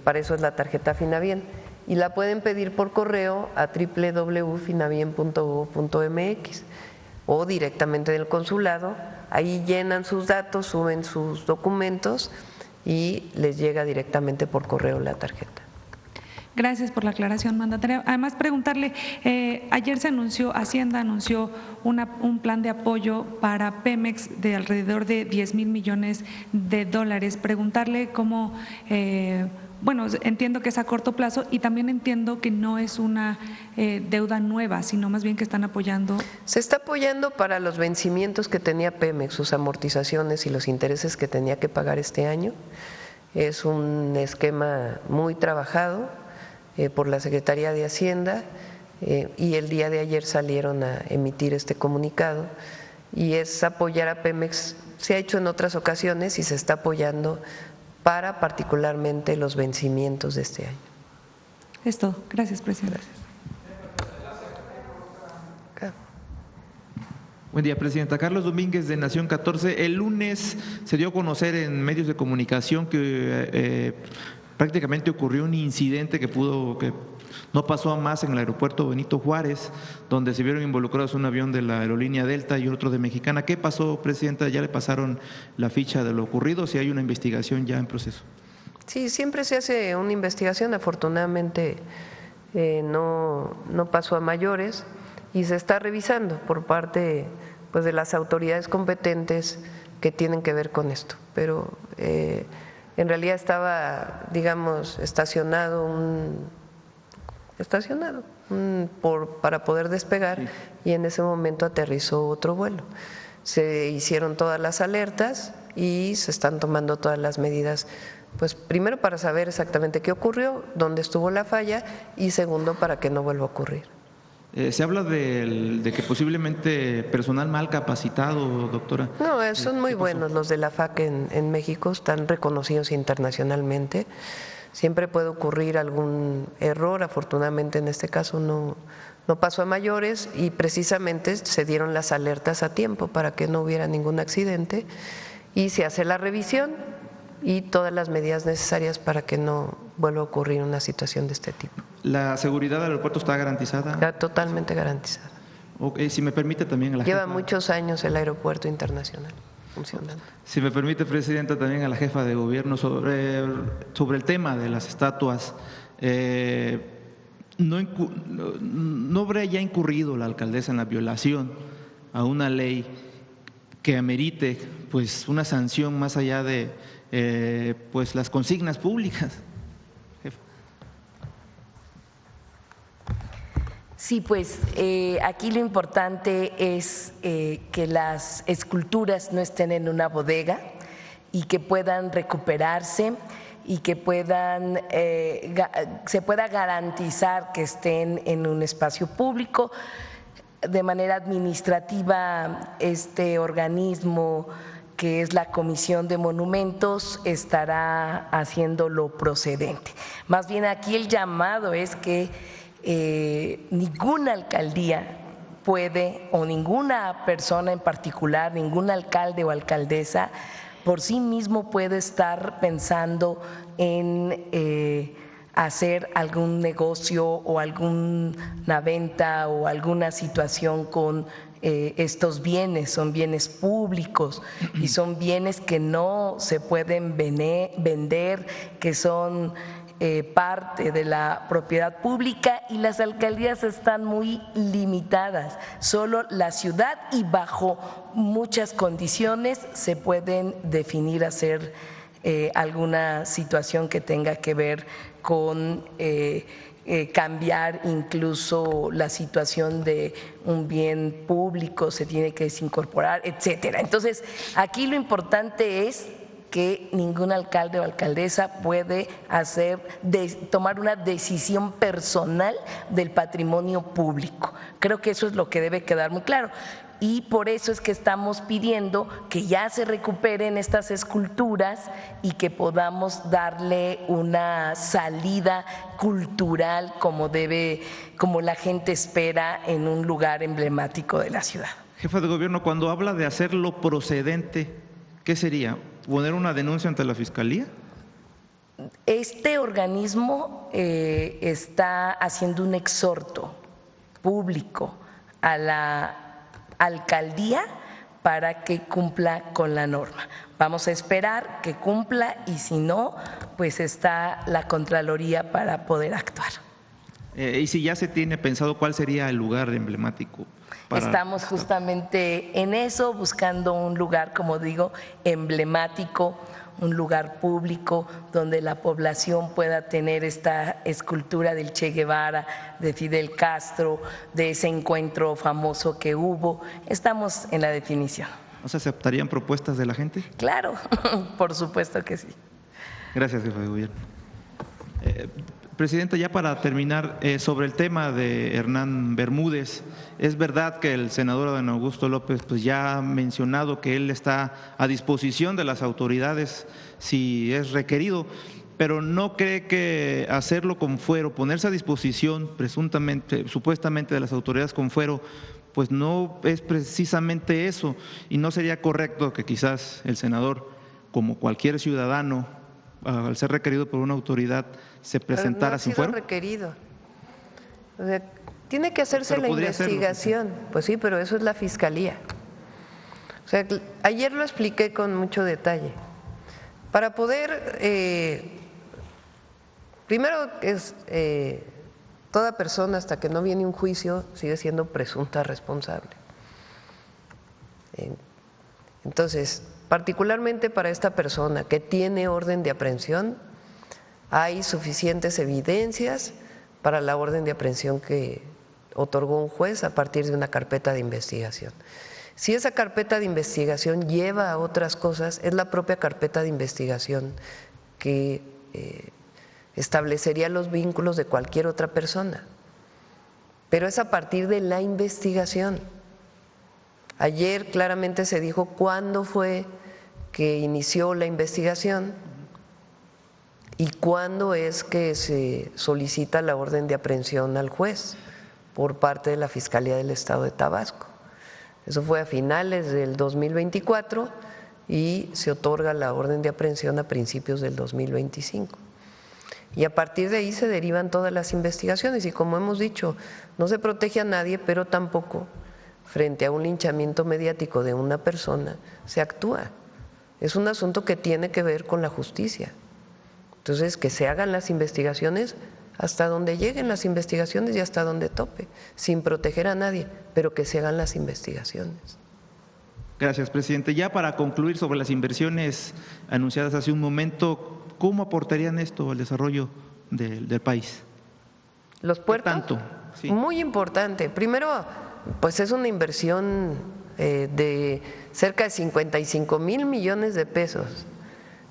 Para eso es la tarjeta Finabien. Y la pueden pedir por correo a www.finabien.gov.mx o directamente del consulado. Ahí llenan sus datos, suben sus documentos y les llega directamente por correo la tarjeta. Gracias por la aclaración, mandataria. Además, preguntarle, ayer se anunció, Hacienda anunció un plan de apoyo para Pemex de alrededor de 10,000 millones de dólares. Preguntarle cómo, bueno, entiendo que es a corto plazo y también entiendo que no es una deuda nueva, sino más bien que están apoyando. Se está apoyando para los vencimientos que tenía Pemex, sus amortizaciones y los intereses que tenía que pagar este año. Es un esquema muy trabajado por la Secretaría de Hacienda y el día de ayer salieron a emitir este comunicado y es apoyar a Pemex. Se ha hecho en otras ocasiones y se está apoyando para particularmente los vencimientos de este año. Es todo. Gracias, presidente. Buen día, presidenta. Carlos Domínguez, de Nación 14. El lunes se dio a conocer en medios de comunicación que prácticamente ocurrió un incidente que no pasó a más en el aeropuerto Benito Juárez, donde se vieron involucrados un avión de la aerolínea Delta y otro de Mexicana. ¿Qué pasó, presidenta? ¿Ya le pasaron la ficha de lo ocurrido? ¿Si hay una investigación ya en proceso? Sí, siempre se hace una investigación. Afortunadamente no pasó a mayores y se está revisando por parte pues de las autoridades competentes que tienen que ver con esto. Pero en realidad estaba, digamos, estacionado para poder despegar, sí, y en ese momento aterrizó otro vuelo. Se hicieron todas las alertas y se están tomando todas las medidas, pues primero para saber exactamente qué ocurrió, dónde estuvo la falla y segundo para que no vuelva a ocurrir. Se habla de que posiblemente personal mal capacitado, doctora. No, son muy buenos los de la FAC en México, están reconocidos internacionalmente. Siempre puede ocurrir algún error, afortunadamente en este caso no pasó a mayores y precisamente se dieron las alertas a tiempo para que no hubiera ningún accidente y se hace la revisión y todas las medidas necesarias para que no vuelva a ocurrir una situación de este tipo. ¿La seguridad del aeropuerto está garantizada? Está totalmente garantizada. Okay, si me permite también a la Lleva muchos años el aeropuerto internacional funcionando. Si me permite, presidenta, también a la jefa de gobierno sobre el tema de las estatuas. ¿No habrá ya incurrido la alcaldesa en la violación a una ley que amerite pues una sanción más allá de pues las consignas públicas? Sí, pues aquí lo importante es que las esculturas no estén en una bodega y que puedan recuperarse y que se pueda garantizar que estén en un espacio público. De manera administrativa, este organismo que es la Comisión de Monumentos estará haciendo lo procedente. Más bien aquí el llamado es que ninguna alcaldía puede, o ninguna persona en particular, ningún alcalde o alcaldesa por sí mismo puede estar pensando en hacer algún negocio o alguna venta o alguna situación con estos bienes. Son bienes públicos y son bienes que no se pueden vender, que son parte de la propiedad pública y las alcaldías están muy limitadas. Solo la ciudad y bajo muchas condiciones se pueden definir hacer alguna situación que tenga que ver con cambiar incluso la situación de un bien público, se tiene que desincorporar, etcétera. Entonces, aquí lo importante es que ningún alcalde o alcaldesa puede tomar una decisión personal del patrimonio público. Creo que eso es lo que debe quedar muy claro. y por eso es que estamos pidiendo que ya se recuperen estas esculturas y que podamos darle una salida cultural como la gente espera en un lugar emblemático de la ciudad. Jefa de Gobierno, cuando habla de hacerlo procedente, ¿qué sería? ¿Poner una denuncia ante la Fiscalía? Este organismo está haciendo un exhorto público a la alcaldía para que cumpla con la norma. Vamos a esperar que cumpla y si no, pues está la Contraloría para poder actuar. Y si ya se tiene pensado cuál sería el lugar emblemático. Estamos justamente en eso, buscando un lugar, como digo, emblemático, un lugar público donde la población pueda tener esta escultura del Che Guevara, de Fidel Castro, de ese encuentro famoso que hubo. Estamos en la definición. ¿No se aceptarían propuestas de la gente? Claro, por supuesto que sí. Gracias, jefa de Gobierno. Presidenta, ya para terminar, sobre el tema de Hernán Bermúdez, es verdad que el senador Adán Augusto López pues ya ha mencionado que él está a disposición de las autoridades si es requerido, pero ¿no cree que hacerlo con fuero, ponerse a disposición presuntamente, supuestamente de las autoridades con fuero, pues no es precisamente eso y no sería correcto que quizás el senador, como cualquier ciudadano, al ser requerido por una autoridad, se presentara sin fuero? No ha sido requerido. O sea, tiene que hacerse la investigación. Pues sí, pero eso es la Fiscalía. O sea, ayer lo expliqué con mucho detalle. Para poder, primero es toda persona hasta que no viene un juicio sigue siendo presunta responsable. Entonces, particularmente para esta persona que tiene orden de aprehensión, hay suficientes evidencias para la orden de aprehensión que otorgó un juez a partir de una carpeta de investigación. Si esa carpeta de investigación lleva a otras cosas, es la propia carpeta de investigación que establecería los vínculos de cualquier otra persona, pero es a partir de la investigación. Ayer claramente se dijo cuándo fue que inició la investigación y cuándo es que se solicita la orden de aprehensión al juez por parte de la Fiscalía del Estado de Tabasco. Eso fue a finales del 2024 y se otorga la orden de aprehensión a principios del 2025. Y a partir de ahí se derivan todas las investigaciones y, como hemos dicho, no se protege a nadie, pero tampoco frente a un linchamiento mediático de una persona se actúa. Es un asunto que tiene que ver con la justicia. Entonces, que se hagan las investigaciones hasta donde lleguen las investigaciones y hasta donde tope, sin proteger a nadie, pero que se hagan las investigaciones. Gracias, presidente. Ya para concluir sobre las inversiones anunciadas hace un momento, ¿cómo aportarían esto al desarrollo del país? ¿Los puertos? ¿Qué tanto? Sí. Muy importante. Primero, pues es una inversión de cerca de 55,000 millones de pesos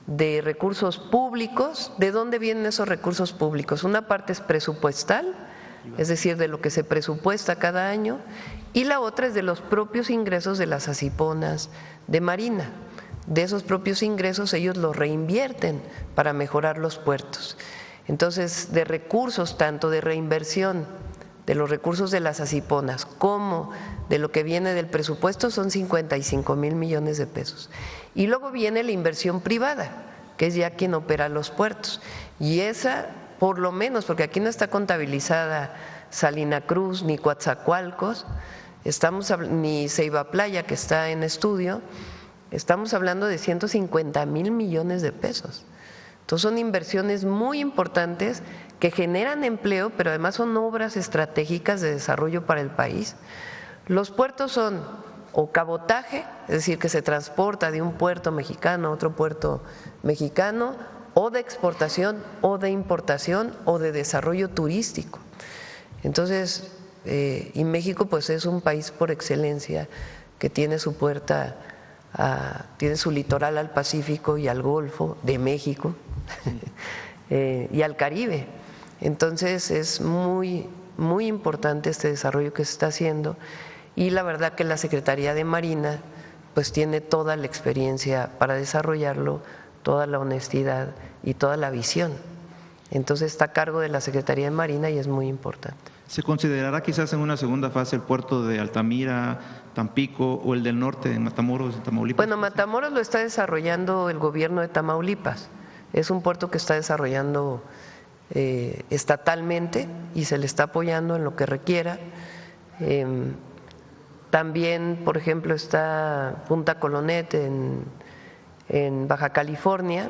de recursos públicos. ¿De dónde vienen esos recursos públicos? Una parte es presupuestal, es decir, de lo que se presupuesta cada año, y la otra es de los propios ingresos de las asiponas de Marina. De esos propios ingresos ellos los reinvierten para mejorar los puertos. Entonces, de recursos tanto de reinversión de los recursos de las asiponas como de lo que viene del presupuesto son 55,000 millones de pesos. Y luego viene la inversión privada, que es ya quien opera los puertos. Y esa, por lo menos, porque aquí no está contabilizada Salina Cruz ni Coatzacoalcos, ni Ceiba Playa, que está en estudio, estamos hablando de 150,000 millones de pesos. Entonces son inversiones muy importantes que generan empleo, pero además son obras estratégicas de desarrollo para el país. Los puertos son o cabotaje, es decir, que se transporta de un puerto mexicano a otro puerto mexicano, o de exportación, o de importación, o de desarrollo turístico. Entonces, y México pues es un país por excelencia que tiene su puerta, tiene su litoral al Pacífico y al Golfo de México y al Caribe. Entonces es muy, muy importante este desarrollo que se está haciendo y la verdad que la Secretaría de Marina pues tiene toda la experiencia para desarrollarlo, toda la honestidad y toda la visión. Entonces está a cargo de la Secretaría de Marina y es muy importante. ¿Se considerará quizás en una segunda fase el puerto de Altamira, Tampico o el del norte, en Matamoros, en Tamaulipas? Bueno, Matamoros lo está desarrollando el gobierno de Tamaulipas. Es un puerto que está desarrollando estatalmente y se le está apoyando en lo que requiera. También, por ejemplo, está Punta Colonet en Baja California,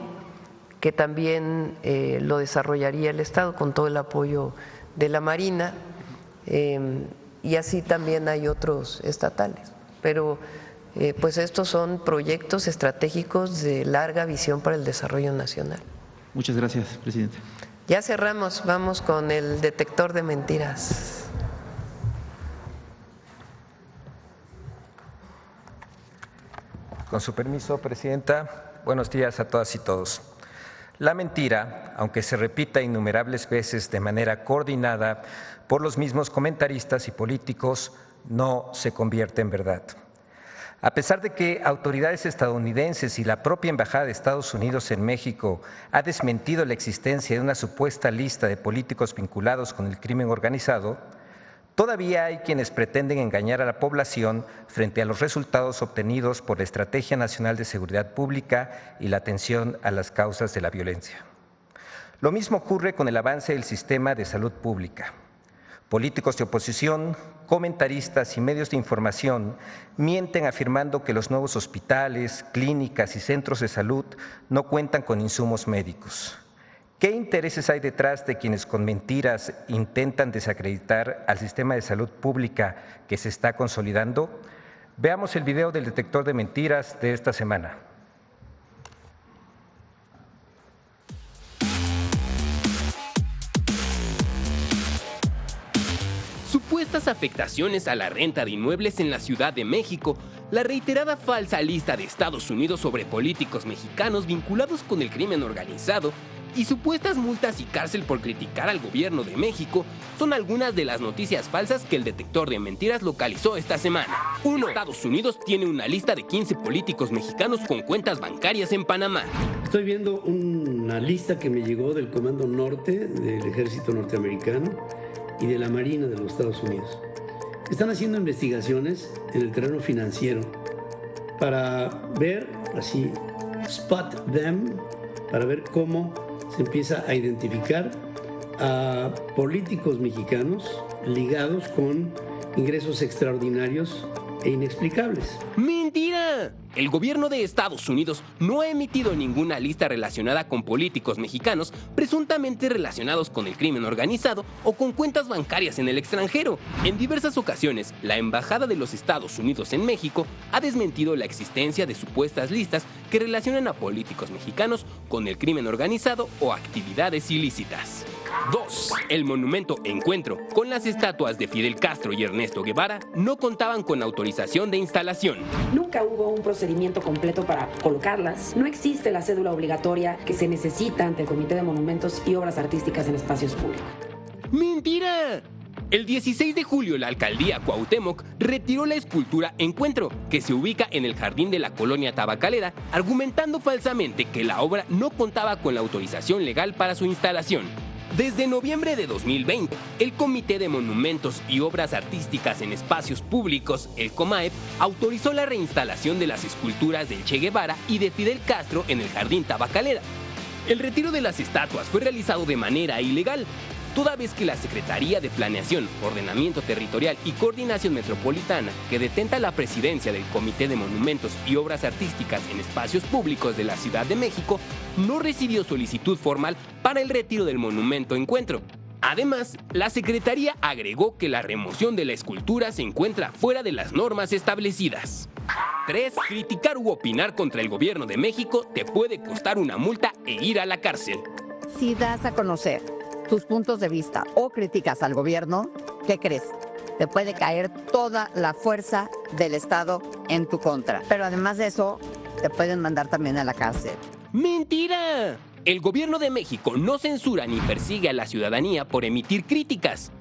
que también lo desarrollaría el Estado con todo el apoyo de la Marina, y así también hay otros estatales. Pero pues estos son proyectos estratégicos de larga visión para el desarrollo nacional. Muchas gracias, presidente. Ya cerramos, vamos con el detector de mentiras. Con su permiso, presidenta, buenos días a todas y todos. La mentira, aunque se repita innumerables veces de manera coordinada por los mismos comentaristas y políticos, no se convierte en verdad. A pesar de que autoridades estadounidenses y la propia Embajada de Estados Unidos en México ha desmentido la existencia de una supuesta lista de políticos vinculados con el crimen organizado, todavía hay quienes pretenden engañar a la población frente a los resultados obtenidos por la Estrategia Nacional de Seguridad Pública y la atención a las causas de la violencia. Lo mismo ocurre con el avance del sistema de salud pública. Políticos de oposición, comentaristas y medios de información mienten afirmando que los nuevos hospitales, clínicas y centros de salud no cuentan con insumos médicos. ¿Qué intereses hay detrás de quienes con mentiras intentan desacreditar al sistema de salud pública que se está consolidando? Veamos el video del detector de mentiras de esta semana. Supuestas afectaciones a la renta de inmuebles en la Ciudad de México, la reiterada falsa lista de Estados Unidos sobre políticos mexicanos vinculados con el crimen organizado y supuestas multas y cárcel por criticar al gobierno de México son algunas de las noticias falsas que el detector de mentiras localizó esta semana. 1. Estados Unidos tiene una lista de 15 políticos mexicanos con cuentas bancarias en Panamá. Estoy viendo una lista que me llegó del Comando Norte del Ejército Norteamericano y de la Marina de los Estados Unidos. Están haciendo investigaciones en el terreno financiero para ver, así, spot them, para ver cómo se empieza a identificar a políticos mexicanos ligados con ingresos extraordinarios e inexplicables. ¡Mentira! El gobierno de Estados Unidos no ha emitido ninguna lista relacionada con políticos mexicanos presuntamente relacionados con el crimen organizado o con cuentas bancarias en el extranjero. En diversas ocasiones, la Embajada de los Estados Unidos en México ha desmentido la existencia de supuestas listas que relacionan a políticos mexicanos con el crimen organizado o actividades ilícitas. 2. El monumento Encuentro, con las estatuas de Fidel Castro y Ernesto Guevara, no contaban con autorización de instalación. Nunca hubo un procedimiento completo para colocarlas. No existe la cédula obligatoria que se necesita ante el Comité de Monumentos y Obras Artísticas en Espacios Públicos. ¡Mentira! El 16 de julio, la alcaldía Cuauhtémoc retiró la escultura Encuentro, que se ubica en el jardín de la colonia Tabacalera, argumentando falsamente que la obra no contaba con la autorización legal para su instalación. Desde noviembre de 2020, el Comité de Monumentos y Obras Artísticas en Espacios Públicos, el COMAEP, autorizó la reinstalación de las esculturas del Che Guevara y de Fidel Castro en el Jardín Tabacalera. El retiro de las estatuas fue realizado de manera ilegal, toda vez que la Secretaría de Planeación, Ordenamiento Territorial y Coordinación Metropolitana, que detenta la presidencia del Comité de Monumentos y Obras Artísticas en Espacios Públicos de la Ciudad de México, no recibió solicitud formal para el retiro del monumento Encuentro. Además, la Secretaría agregó que la remoción de la escultura se encuentra fuera de las normas establecidas. 3. Criticar u opinar contra el gobierno de México te puede costar una multa e ir a la cárcel. Si das a conocer tus puntos de vista o críticas al gobierno, ¿qué crees? Te puede caer toda la fuerza del Estado en tu contra. Pero además de eso, te pueden mandar también a la cárcel. ¡Mentira! El gobierno de México no censura ni persigue a la ciudadanía por emitir críticas.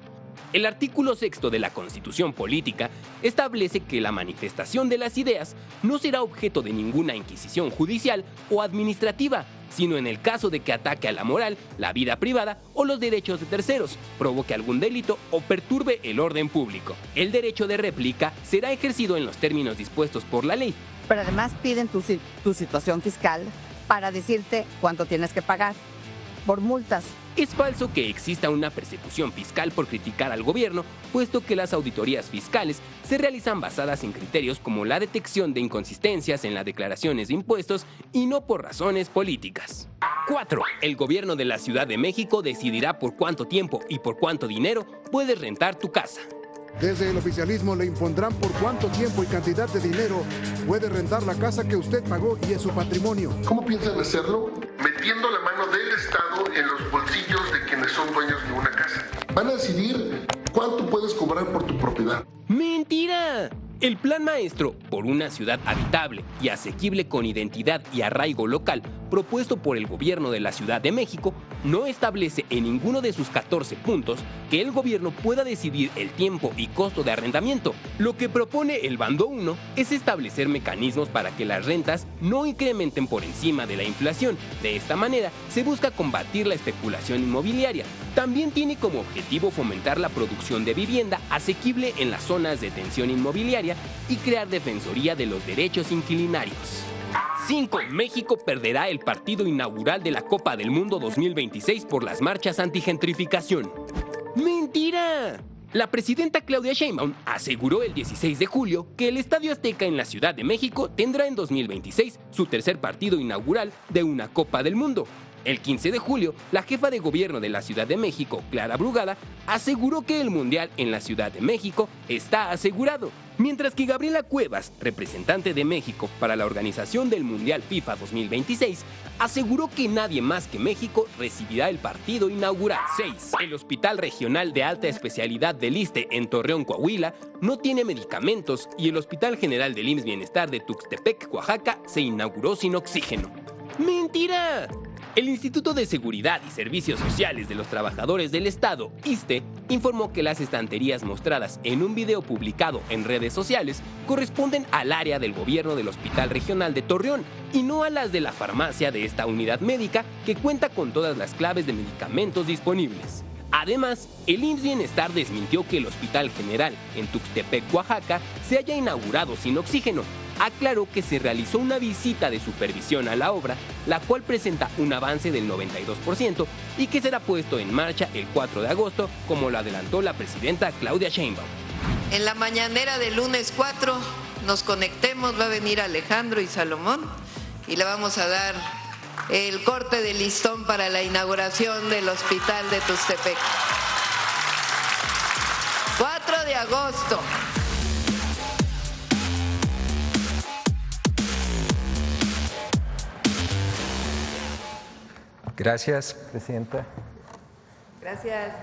El artículo 6 de la Constitución Política establece que la manifestación de las ideas no será objeto de ninguna inquisición judicial o administrativa, sino en el caso de que ataque a la moral, la vida privada o los derechos de terceros, provoque algún delito o perturbe el orden público. El derecho de réplica será ejercido en los términos dispuestos por la ley. Pero además piden tu situación fiscal para decirte cuánto tienes que pagar por multas. Es falso que exista una persecución fiscal por criticar al gobierno, puesto que las auditorías fiscales se realizan basadas en criterios como la detección de inconsistencias en las declaraciones de impuestos y no por razones políticas. 4. El gobierno de la Ciudad de México decidirá por cuánto tiempo y por cuánto dinero puedes rentar tu casa. Desde el oficialismo le impondrán por cuánto tiempo y cantidad de dinero puede rentar la casa que usted pagó y es su patrimonio. ¿Cómo piensan hacerlo? Metiendo la mano del Estado en los bolsillos de quienes son dueños de una casa. Van a decidir cuánto puedes cobrar por tu propiedad. ¡Mentira! El Plan Maestro por una ciudad habitable y asequible con identidad y arraigo local, propuesto por el gobierno de la Ciudad de México, no establece en ninguno de sus 14 puntos que el gobierno pueda decidir el tiempo y costo de arrendamiento. Lo que propone el bando 1 es establecer mecanismos para que las rentas no incrementen por encima de la inflación. De esta manera, se busca combatir la especulación inmobiliaria. También tiene como objetivo fomentar la producción de vivienda asequible en las zonas de tensión inmobiliaria y crear defensoría de los derechos inquilinarios. 5. México perderá el partido inaugural de la Copa del Mundo 2026 por las marchas antigentrificación. ¡Mentira! La presidenta Claudia Sheinbaum aseguró el 16 de julio que el Estadio Azteca en la Ciudad de México tendrá en 2026 su tercer partido inaugural de una Copa del Mundo. El 15 de julio, la jefa de gobierno de la Ciudad de México, Clara Brugada, aseguró que el Mundial en la Ciudad de México está asegurado, mientras que Gabriela Cuevas, representante de México para la organización del Mundial FIFA 2026, aseguró que nadie más que México recibirá el partido inaugural. 6. El Hospital Regional de Alta Especialidad del ISSSTE en Torreón, Coahuila, no tiene medicamentos y el Hospital General del IMSS Bienestar de Tuxtepec, Oaxaca, se inauguró sin oxígeno. ¡Mentira! El Instituto de Seguridad y Servicios Sociales de los Trabajadores del Estado, ISSSTE, informó que las estanterías mostradas en un video publicado en redes sociales corresponden al área del gobierno del Hospital Regional de Torreón y no a las de la farmacia de esta unidad médica que cuenta con todas las claves de medicamentos disponibles. Además, el IMSS Bienestar desmintió que el Hospital General en Tuxtepec, Oaxaca, se haya inaugurado sin oxígeno. Aclaró que se realizó una visita de supervisión a la obra, la cual presenta un avance del 92% y que será puesto en marcha el 4 de agosto, como lo adelantó la presidenta Claudia Sheinbaum. En la mañanera del lunes 4 nos conectemos, va a venir Alejandro y Salomón y le vamos a dar el corte de listón para la inauguración del hospital de Tuxtepec. 4 de agosto. Gracias, presidenta. Gracias.